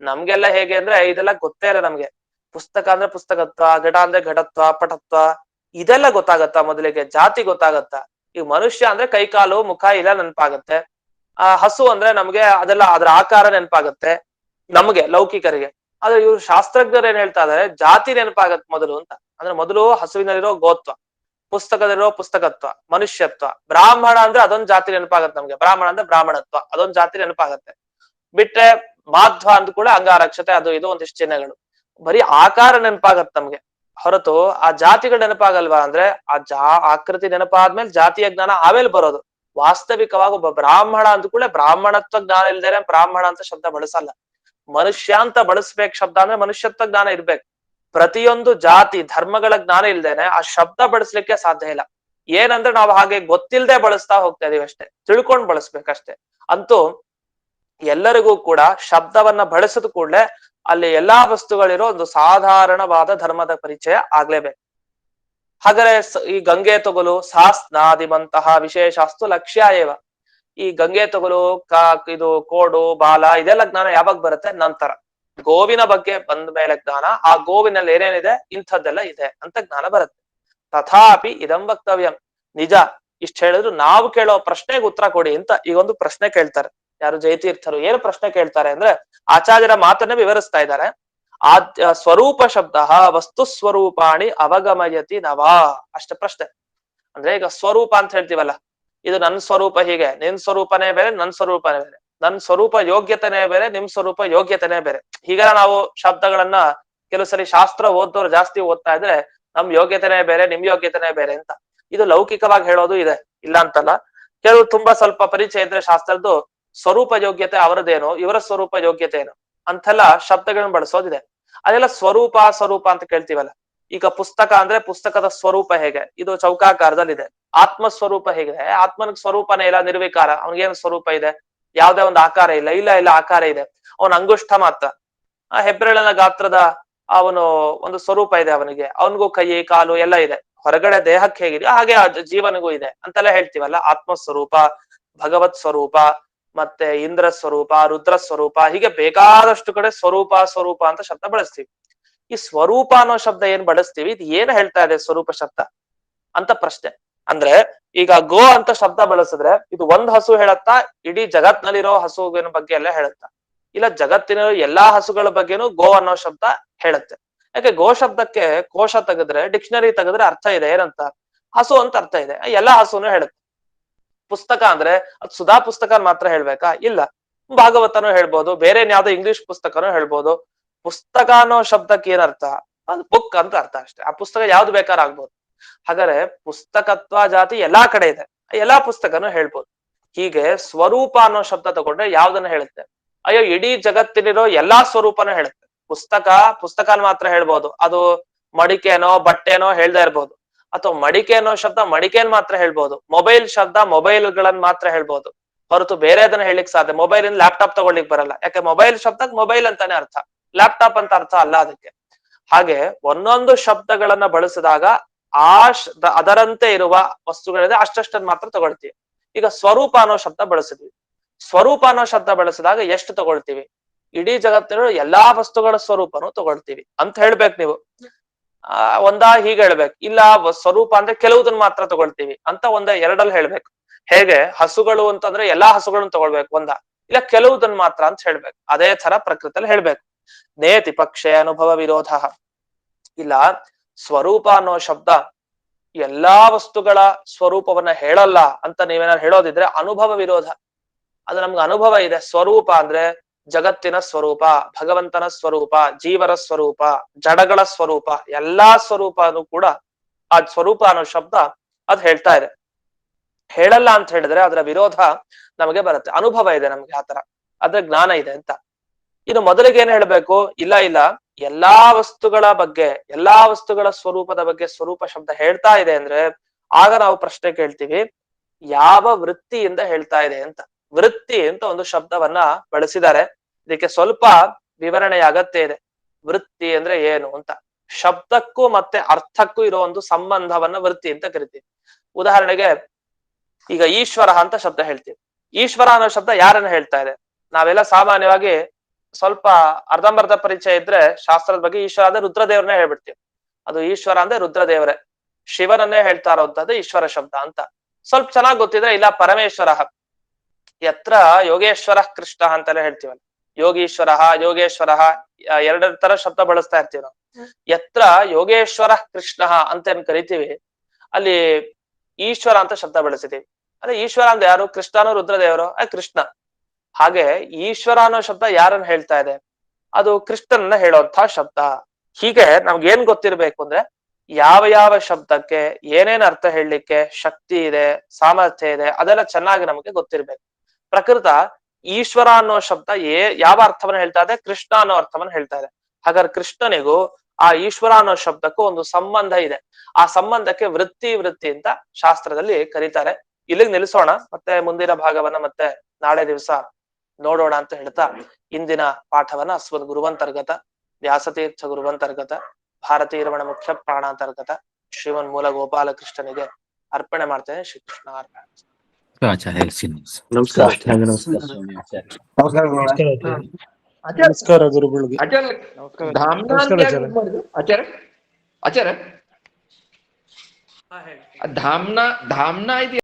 ನಮ್ಗೆಲ್ಲ ಹೇಗೆ ಅಂದ್ರೆ ಇದೆಲ್ಲ ಗೊತ್ತೇ ಇಲ್ಲ ನಮ್ಗೆ. ಪುಸ್ತಕ ಅಂದ್ರೆ ಪುಸ್ತಕತ್ವ, ಘಟ ಅಂದ್ರೆ ಘಟತ್ವ, ಪಟತ್ವ ಇದೆಲ್ಲ ಗೊತ್ತಾಗತ್ತ ಮೊದಲಿಗೆ, ಜಾತಿ ಗೊತ್ತಾಗತ್ತ. ಈಗ ಮನುಷ್ಯ ಅಂದ್ರೆ ಕೈಕಾಲು ಮುಖ ಇಲ್ಲ ನೆನಪಾಗತ್ತೆ. ಆ ಹಸು ಅಂದ್ರೆ ನಮ್ಗೆ ಅದೆಲ್ಲ ಅದರ ಆಕಾರ ನೆನಪಾಗತ್ತೆ ನಮ್ಗೆ ಲೌಕಿಕರಿಗೆ. ಆದ್ರೆ ಇವ್ರು ಶಾಸ್ತ್ರಜ್ಞರು ಏನ್ ಹೇಳ್ತಾ ಇದಾರೆ, ಜಾತಿ ನೆನಪಾಗತ್ ಮೊದಲು ಅಂತ. ಅಂದ್ರೆ ಮೊದಲು ಹಸುವಿನಲ್ಲಿರೋ ಗೋತ್ವ, ಪುಸ್ತಕದಲ್ಲಿರೋ ಪುಸ್ತಕತ್ವ, ಮನುಷ್ಯತ್ವ. ಬ್ರಾಹ್ಮಣ ಅಂದ್ರೆ ಅದೊಂದು ಜಾತಿ ನೆನಪಾಗತ್ತೆ ನಮ್ಗೆ, ಬ್ರಾಹ್ಮಣ ಅಂದ್ರೆ ಬ್ರಾಹ್ಮಣತ್ವ, ಅದೊಂದು ಜಾತಿ ನೆನಪಾಗತ್ತೆ. ಬಿಟ್ರೆ ಮಾಧ್ವ ಅಂದ ಕೂಡ ಅಂಗಾರಕ್ಷತೆ, ಅದು ಇದು ಒಂದಿಷ್ಟು ಚಿಹ್ನೆಗಳು, ಬರೀ ಆಕಾರ ನೆನಪಾಗತ್ತೆ ನಮ್ಗೆ. ಹೊರತು ಆ ಜಾತಿಗಳು ನೆನಪಾಗಲ್ವಾ ಅಂದ್ರೆ ಆಕೃತಿ ನೆನಪಾದ್ಮೇಲೆ ಜಾತಿಯ ಜ್ಞಾನ ಆಮೇಲೆ ಬರೋದು. ವಾಸ್ತವಿಕವಾಗಿ ಒಬ್ಬ ಬ್ರಾಹ್ಮಣ ಅಂದ ಕೂಡಲೇ ಬ್ರಾಹ್ಮಣತ್ವ ಜ್ಞಾನ ಇಲ್ದೇನೆ ಬ್ರಾಹ್ಮಣ ಅಂತ ಶಬ್ದ ಬಳಸಲ್ಲ. ಮನುಷ್ಯ ಅಂತ ಬಳಸ್ಬೇಕು ಶಬ್ದ ಅಂದ್ರೆ ಮನುಷ್ಯತ್ವ ಜ್ಞಾನ ಇರ್ಬೇಕು. ಪ್ರತಿಯೊಂದು ಜಾತಿ ಧರ್ಮಗಳ ಜ್ಞಾನ ಇಲ್ದೇನೆ ಆ ಶಬ್ದ ಬಳಸ್ಲಿಕ್ಕೆ ಸಾಧ್ಯ ಇಲ್ಲ. ಏನಂದ್ರೆ ನಾವು ಹಾಗೆ ಗೊತ್ತಿಲ್ಲದೆ ಬಳಸ್ತಾ ಹೋಗ್ತಾ ಇದೀವಿ ಅಷ್ಟೇ, ತಿಳ್ಕೊಂಡ್ ಬಳಸ್ಬೇಕಷ್ಟೇ. ಅಂತೂ ಎಲ್ಲರಿಗೂ ಕೂಡ ಶಬ್ದವನ್ನ ಬಳಸಿದ ಕೂಡಲೇ ಅಲ್ಲಿ ಎಲ್ಲಾ ವಸ್ತುಗಳಿರೋ ಒಂದು ಸಾಧಾರಣವಾದ ಧರ್ಮದ ಪರಿಚಯ ಆಗ್ಲೇಬೇಕು. ಹಾಗಾದ್ರೆ ಈ ಗಂಗೆ ತಗೊಲು ಸಾಸ್ನಾದಿಮಂತಹ ವಿಶೇಷಾಸ್ತು ಲಕ್ಷ್ಯ ಏವ. ಈ ಗಂಗೆ ತಗೊಲು ಇದು ಕೋಡು ಬಾಲ ಇದೆಲ್ಲ ಜ್ಞಾನ ಯಾವಾಗ ಬರುತ್ತೆ? ನಂತರ ಗೋವಿನ ಬಗ್ಗೆ ಬಂದ ಮೇಲೆ ಜ್ಞಾನ, ಆ ಗೋವಿನಲ್ಲಿ ಏನೇನಿದೆ ಇಂಥದ್ದೆಲ್ಲ ಇದೆ ಅಂತ ಜ್ಞಾನ ಬರುತ್ತೆ. ತಥಾಪಿ ಇದಂ ವಕ್ತವ್ಯಂ. ನಿಜ ಇಷ್ಟ ಹೇಳಿದ್ರು ನಾವು ಕೇಳೋ ಪ್ರಶ್ನೆಗೆ ಉತ್ತರ ಕೊಡಿ ಅಂತ ಈಗ ಒಂದು ಪ್ರಶ್ನೆ ಕೇಳ್ತಾರೆ. ಯಾರು? ಜಯತೀರ್ಥರು. ಏನು ಪ್ರಶ್ನೆ ಕೇಳ್ತಾರೆ ಅಂದ್ರೆ ಆಚಾರ್ಯರ ಮಾತನ್ನ ವಿವರಿಸ್ತಾ ಇದ್ದಾರೆ. ಸ್ವರೂಪ ಶಬ್ದ ವಸ್ತು ಸ್ವರೂಪಾಣಿ ಅವಗಮಯತಿ ನವಾ. ಅಷ್ಟ ಪ್ರಶ್ನೆ. ಅಂದ್ರೆ ಈಗ ಸ್ವರೂಪ ಅಂತ ಹೇಳ್ತೀವಲ್ಲ, ಇದು ನನ್ನ ಸ್ವರೂಪ ಹೀಗೆ, ನಿನ್ ಸ್ವರೂಪನೇ ಬೇರೆ ನನ್ ಸ್ವರೂಪನೇ ಬೇರೆ, ನನ್ ಸ್ವರೂಪ ಯೋಗ್ಯತೆನೇ ಬೇರೆ ನಿಮ್ ಸ್ವರೂಪ ಯೋಗ್ಯತೆನೇ ಬೇರೆ. ಹೀಗ ನಾವು ಶಬ್ದಗಳನ್ನ ಕೆಲವು ಸರಿ ಶಾಸ್ತ್ರ ಓದೋರು ಜಾಸ್ತಿ ಓದ್ತಾ ಇದ್ರೆ ನಮ್ ಯೋಗ್ಯತೆನೇ ಬೇರೆ ನಿಮ್ ಯೋಗ್ಯತೆನೇ ಬೇರೆ ಅಂತ. ಇದು ಲೌಕಿಕವಾಗಿ ಹೇಳೋದು ಇದೆ, ಇಲ್ಲ ಅಂತಲ್ಲ. ಕೆಲವು ತುಂಬಾ ಸ್ವಲ್ಪ ಪರಿಚಯ ಇದ್ರೆ ಶಾಸ್ತ್ರದ್ದು ಸ್ವರೂಪ ಯೋಗ್ಯತೆ ಅವರದೇನು, ಇವರ ಸ್ವರೂಪ ಯೋಗ್ಯತೆ ಏನು ಅಂತೆಲ್ಲ ಶಬ್ದಗಳನ್ನ ಬಳಸೋದಿದೆ. ಅದೆಲ್ಲ ಸ್ವರೂಪ ಸ್ವರೂಪ ಅಂತ ಕೇಳ್ತೀವಲ್ಲ. ಈಗ ಪುಸ್ತಕ ಅಂದ್ರೆ ಪುಸ್ತಕದ ಸ್ವರೂಪ ಹೇಗೆ, ಇದು ಚೌಕಾಕಾರದಲ್ಲಿದೆ. ಆತ್ಮ ಸ್ವರೂಪ ಹೇಗಿದೆ, ಆತ್ಮನಿಗೆ ಸ್ವರೂಪನೇ ಇಲ್ಲ, ನಿರ್ವಿಕಾರ. ಅವನಿಗೇನು ಸ್ವರೂಪ ಇದೆ? ಯಾವ್ದೇ ಒಂದು ಆಕಾರ ಇಲ್ಲ. ಇಲ್ಲ ಇಲ್ಲ ಆಕಾರ ಇದೆ. ಅವನ ಅಂಗುಷ್ಠ ಮಾತ್ರ, ಆ ಹೆಬ್ಬೆರಳಿನ ಗಾತ್ರದ ಅವನು ಒಂದು ಸ್ವರೂಪ ಇದೆ ಅವನಿಗೆ. ಅವನಿಗೂ ಕೈ ಕಾಲು ಎಲ್ಲ ಇದೆ. ಹೊರಗಡೆ ದೇಹಕ್ಕೆ ಹೇಗಿದೆಯೋ ಹಾಗೆ ಜೀವನಿಗೂ ಇದೆ ಅಂತೆಲ್ಲ ಹೇಳ್ತೀವಲ್ಲ. ಆತ್ಮ ಸ್ವರೂಪ, ಭಗವತ್ ಸ್ವರೂಪ, ಮತ್ತೆ ಇಂದ್ರ ಸ್ವರೂಪ, ರುದ್ರ ಸ್ವರೂಪ, ಹೀಗೆ ಬೇಕಾದಷ್ಟು ಕಡೆ ಸ್ವರೂಪ ಸ್ವರೂಪ ಅಂತ ಶಬ್ದ ಬಳಸ್ತೀವಿ. ಈ ಸ್ವರೂಪ ಅನ್ನೋ ಶಬ್ದ ಏನ್ ಬಳಸ್ತೀವಿ, ಇದು ಏನ್ ಹೇಳ್ತಾ ಇದೆ ಸ್ವರೂಪ ಶಬ್ದ ಅಂತ ಪ್ರಶ್ನೆ. ಅಂದ್ರೆ ಈಗ ಗೋ ಅಂತ ಶಬ್ದ ಬಳಸಿದ್ರೆ ಇದು ಒಂದ್ ಹಸು ಹೇಳತ್ತಾ, ಇಡೀ ಜಗತ್ನಲ್ಲಿರೋ ಹಸುವಿನ ಬಗ್ಗೆ ಎಲ್ಲ ಹೇಳುತ್ತಾ? ಇಲ್ಲ, ಜಗತ್ತಿನ ಎಲ್ಲಾ ಹಸುಗಳ ಬಗ್ಗೆನೂ ಗೋ ಅನ್ನೋ ಶಬ್ದ ಹೇಳುತ್ತೆ. ಯಾಕೆ? ಗೋ ಶಬ್ದಕ್ಕೆ ಕೋಶ ತೆಗೆದ್ರೆ, ಡಿಕ್ಷನರಿ ತೆಗೆದ್ರೆ ಅರ್ಥ ಇದೆ. ಏನಂತ? ಹಸು ಅಂತ ಅರ್ಥ ಇದೆ. ಎಲ್ಲಾ ಹಸುನು ಹೇಳುತ್ತೆ. ಪುಸ್ತಕ ಅಂದ್ರೆ ಅದು ಸುಧಾ ಪುಸ್ತಕ ಮಾತ್ರ ಹೇಳ್ಬೇಕಾ? ಇಲ್ಲ, ಭಾಗವತನೂ ಹೇಳ್ಬೋದು, ಬೇರೆ ಯಾವ್ದೋ ಇಂಗ್ಲಿಷ್ ಪುಸ್ತಕನೂ ಹೇಳ್ಬೋದು. ಪುಸ್ತಕ ಅನ್ನೋ ಶಬ್ದಕ್ಕೆ ಏನರ್ಥ? ಅದು ಬುಕ್ ಅಂತ ಅರ್ಥ ಅಷ್ಟೇ. ಆ ಪುಸ್ತಕ ಯಾವ್ದು ಬೇಕಾದ್ರೂ ಆಗ್ಬೋದು. ಹಾಗಾದ್ರೆ ಪುಸ್ತಕತ್ವ ಜಾತಿ ಎಲ್ಲಾ ಕಡೆ ಇದೆ, ಎಲ್ಲಾ ಪುಸ್ತಕನೂ ಹೇಳ್ಬೋದು. ಹೀಗೆ ಸ್ವರೂಪ ಅನ್ನೋ ಶಬ್ದ ತಗೊಂಡ್ರೆ ಯಾವ್ದನ್ನ ಹೇಳುತ್ತೆ? ಅಯ್ಯೋ, ಇಡೀ ಜಗತ್ತಿನಿರೋ ಎಲ್ಲಾ ಸ್ವರೂಪನೂ ಹೇಳುತ್ತೆ. ಪುಸ್ತಕನ ಮಾತ್ರ ಹೇಳ್ಬೋದು, ಅದು ಮಡಿಕೆನೋ ಬಟ್ಟೆನೋ ಹೇಳ್ದೆ ಇರ್ಬೋದು. ಅಥವಾ ಮಡಿಕೆ ಅನ್ನೋ ಶಬ್ದ ಮಡಿಕೆನ್ ಮಾತ್ರ ಹೇಳ್ಬೋದು. ಮೊಬೈಲ್ ಶಬ್ದ ಮೊಬೈಲ್ ಗಳನ್ನ ಮಾತ್ರ ಹೇಳ್ಬೋದು, ಹೊರತು ಬೇರೆ ಅದನ್ನ ಹೇಳಿಕ್ ಸಾಧ್ಯ. ಮೊಬೈಲ್ ಇಂದ ಲ್ಯಾಪ್ಟಾಪ್ ತಗೊಳ್ಳಿಕ್ ಬರಲ್ಲ. ಯಾಕೆ? ಮೊಬೈಲ್ ಶಬ್ದಕ್ಕೆ ಮೊಬೈಲ್ ಅಂತಾನೆ ಅರ್ಥ, ಲ್ಯಾಪ್ಟಾಪ್ ಅಂತ ಅರ್ಥ ಅಲ್ಲ ಅದಕ್ಕೆ. ಹಾಗೆ ಒಂದೊಂದು ಶಬ್ದಗಳನ್ನ ಬಳಸಿದಾಗ ಅದರಂತೆ ಇರುವ ವಸ್ತುಗಳಿದೆ, ಅಷ್ಟಷ್ಟನ್ನು ಮಾತ್ರ ತಗೊಳ್ತೀವಿ. ಈಗ ಸ್ವರೂಪ ಅನ್ನೋ ಶಬ್ದ ಬಳಸಿದ್ವಿ. ಸ್ವರೂಪ ಅನ್ನೋ ಶಬ್ದ ಬಳಸಿದಾಗ ಎಷ್ಟು ತಗೊಳ್ತೀವಿ? ಇಡೀ ಜಗತ್ತಿನ ಎಲ್ಲಾ ವಸ್ತುಗಳ ಸ್ವರೂಪನು ತಗೊಳ್ತೀವಿ ಅಂತ ಹೇಳ್ಬೇಕು ನೀವು. ಒಂದಾ ಹೀಗೆ ಹೇಳ್ಬೇಕು. ಇಲ್ಲ, ಸ್ವರೂಪ ಅಂದ್ರೆ ಕೆಲವುದನ್ನ ಮಾತ್ರ ತಗೊಳ್ತೀವಿ ಅಂತ ಎರಡಲ್ಲಿ ಹೇಳ್ಬೇಕು. ಹೇಗೆ? ಹಸುಗಳು ಅಂತಂದ್ರೆ ಎಲ್ಲಾ ಹಸುಗಳನ್ನ ತಗೊಳ್ಬೇಕು ಒಂದ, ಇಲ್ಲ ಕೆಲವುದನ್ನ ಮಾತ್ರ ಅಂತ ಹೇಳ್ಬೇಕು. ಅದೇ ತರ ಪ್ರಕೃತಿಯಲ್ಲಿ ಹೇಳ್ಬೇಕು. ನೇತಿ ಪಕ್ಷೆ ಅನುಭವ ವಿರೋಧ. ಇಲ್ಲ, ಸ್ವರೂಪ ಅನ್ನೋ ಶಬ್ದ ಎಲ್ಲಾ ವಸ್ತುಗಳ ಸ್ವರೂಪವನ್ನ ಹೇಳಲ್ಲ ಅಂತ ನೀವೇನಾದ್ರು ಹೇಳೋದಿದ್ರೆ ಅನುಭವ ವಿರೋಧ. ಅದು ನಮ್ಗೆ ಅನುಭವ ಇದೆ. ಸ್ವರೂಪ ಅಂದ್ರೆ ಜಗತ್ತಿನ ಸ್ವರೂಪ, ಭಗವಂತನ ಸ್ವರೂಪ, ಜೀವರ ಸ್ವರೂಪ, ಜಡಗಳ ಸ್ವರೂಪ, ಎಲ್ಲಾ ಸ್ವರೂಪನು ಕೂಡ ಆ ಸ್ವರೂಪ ಅನ್ನೋ ಶಬ್ದ ಅದ್ ಹೇಳ್ತಾ ಇದೆ. ಹೇಳಲ್ಲ ಅಂತ ಹೇಳಿದ್ರೆ ಅದರ ವಿರೋಧ ನಮಗೆ ಬರುತ್ತೆ. ಅನುಭವ ಇದೆ ನಮ್ಗೆ ಆತರ, ಅದ್ರ ಜ್ಞಾನ ಇದೆ ಅಂತ. ಇನ್ನು ಮೊದಲಿಗೆ ಏನ್ ಹೇಳ್ಬೇಕು? ಇಲ್ಲ ಇಲ್ಲ, ಎಲ್ಲಾ ವಸ್ತುಗಳ ಬಗ್ಗೆ, ಎಲ್ಲಾ ವಸ್ತುಗಳ ಸ್ವರೂಪದ ಬಗ್ಗೆ ಸ್ವರೂಪ ಶಬ್ದ ಹೇಳ್ತಾ ಇದೆ ಅಂದ್ರೆ ಆಗ ನಾವು ಪ್ರಶ್ನೆ ಕೇಳ್ತೀವಿ, ಯಾವ ವೃತ್ತಿಯಿಂದ ಹೇಳ್ತಾ ಇದೆ ಅಂತ. ವೃತ್ತಿ ಅಂತ ಒಂದು ಶಬ್ದವನ್ನ ಬಳಸಿದ್ದಾರೆ. ಇದಕ್ಕೆ ಸ್ವಲ್ಪ ವಿವರಣೆ ಅಗತ್ಯ ಇದೆ. ವೃತ್ತಿ ಅಂದ್ರೆ ಏನು ಅಂತ. ಶಬ್ದಕ್ಕೂ ಮತ್ತೆ ಅರ್ಥಕ್ಕೂ ಇರೋ ಒಂದು ಸಂಬಂಧವನ್ನ ವೃತ್ತಿ ಅಂತ ಕರಿತೀವಿ. ಉದಾಹರಣೆಗೆ ಈಗ ಈಶ್ವರ ಅಂತ ಶಬ್ದ ಹೇಳ್ತೀವಿ. ಈಶ್ವರ ಅನ್ನೋ ಶಬ್ದ ಯಾರನ್ನ ಹೇಳ್ತಾ ಇದೆ? ನಾವೆಲ್ಲ ಸಾಮಾನ್ಯವಾಗಿ ಸ್ವಲ್ಪ ಅರ್ಧಂಬರ್ಧ ಪರಿಚಯ ಇದ್ರೆ ಶಾಸ್ತ್ರದ ಬಗ್ಗೆ ಈಶ್ವರ ಅಂದ್ರೆ ರುದ್ರದೇವ್ರನ್ನೇ ಹೇಳ್ಬಿಡ್ತೀವಿ. ಅದು ಈಶ್ವರ ಅಂದ್ರೆ ರುದ್ರದೇವರೇ, ಶಿವನನ್ನೇ ಹೇಳ್ತಾ ಇರೋಂಥದ್ದು ಈಶ್ವರ ಶಬ್ದ ಅಂತ. ಸ್ವಲ್ಪ ಚೆನ್ನಾಗಿ ಗೊತ್ತಿದ್ರೆ ಇಲ್ಲ, ಪರಮೇಶ್ವರ ಯತ್ರ ಯೋಗೇಶ್ವರ ಕೃಷ್ಣ ಅಂತಾನೆ ಹೇಳ್ತೀವಲ್ಲ. ಯೋಗೀಶ್ವರ, ಯೋಗೇಶ್ವರ ಎರಡರ ತರ ಶಬ್ದ ಬಳಸ್ತಾ ಇರ್ತೀವಿ ನಾವು. ಯತ್ರ ಯೋಗೇಶ್ವರ ಕೃಷ್ಣ ಅಂತ ಏನ್ ಕರಿತೀವಿ, ಅಲ್ಲಿ ಈಶ್ವರ ಅಂತ ಶಬ್ದ ಬಳಸಿದೀವಿ. ಅಂದ್ರೆ ಈಶ್ವರ ಅಂದ್ರೆ ಯಾರು? ಕೃಷ್ಣನೋ ರುದ್ರದೇವರು? ಕೃಷ್ಣ. ಹಾಗೆ ಈಶ್ವರ ಅನ್ನೋ ಶಬ್ದ ಯಾರನ್ನ ಹೇಳ್ತಾ ಇದೆ? ಅದು ಕೃಷ್ಣನನ್ನ ಹೇಳುವಂತಹ ಶಬ್ದ. ಹೀಗೆ ನಮ್ಗೆ ಏನ್ ಗೊತ್ತಿರ್ಬೇಕು ಅಂದ್ರೆ ಯಾವ ಯಾವ ಶಬ್ದಕ್ಕೆ ಏನೇನ್ ಅರ್ಥ ಹೇಳಲಿಕ್ಕೆ ಶಕ್ತಿ ಇದೆ, ಸಾಮರ್ಥ್ಯ ಇದೆ, ಅದೆಲ್ಲ ಚೆನ್ನಾಗಿ ನಮಗೆ ಗೊತ್ತಿರ್ಬೇಕು. ಪ್ರಕೃತ ಈಶ್ವರ ಅನ್ನೋ ಶಬ್ದ ಯಾವ ಅರ್ಥವನ್ನ ಹೇಳ್ತಾ ಇದೆ? ಕೃಷ್ಣ ಅನ್ನೋ ಅರ್ಥವನ್ನ ಹೇಳ್ತಾ ಇದೆ. ಹಾಗಾದ್ರೆ ಕೃಷ್ಣನಿಗೂ ಆ ಈಶ್ವರ ಅನ್ನೋ ಶಬ್ದಕ್ಕೂ ಒಂದು ಸಂಬಂಧ ಇದೆ. ಆ ಸಂಬಂಧಕ್ಕೆ ವೃತ್ತಿ ಅಂತ ಶಾಸ್ತ್ರದಲ್ಲಿ ಕರೀತಾರೆ. ಇಲ್ಲಿಗೆ ನಿಲ್ಲಿಸೋಣ, ಮತ್ತೆ ಮುಂದಿನ ಭಾಗವನ್ನ ಮತ್ತೆ ನಾಳೆ ದಿವಸ ನೋಡೋಣ ಅಂತ ಹೇಳ್ತಾ ಇಂದಿನ ಪಾಠವನ್ನ ಅಸ್ಮದ್ ಗುರುವಂತರ್ಗತ ವ್ಯಾಸತೀರ್ಥ ಗುರುವಂತರ್ಗತ ಭಾರತೀರಮಣ ಮುಖ್ಯ ಪ್ರಾಣಾಂತರ್ಗತ ಶ್ರೀಮನ್ ಮೂಲ ಗೋಪಾಲಕೃಷ್ಣನಿಗೆ ಅರ್ಪಣೆ ಮಾಡ್ತೇನೆ. ಶ್ರೀಕೃಷ್ಣ ಅರ್ಪಣೆ. ಆಚಾರ್ಯ ನಮಸ್ಕಾರ. ನಮಸ್ಕಾರ ಗುರುಗಳಿಗೆ. ಧಾಮ್ನಾ ಧಾಮ್ನಾ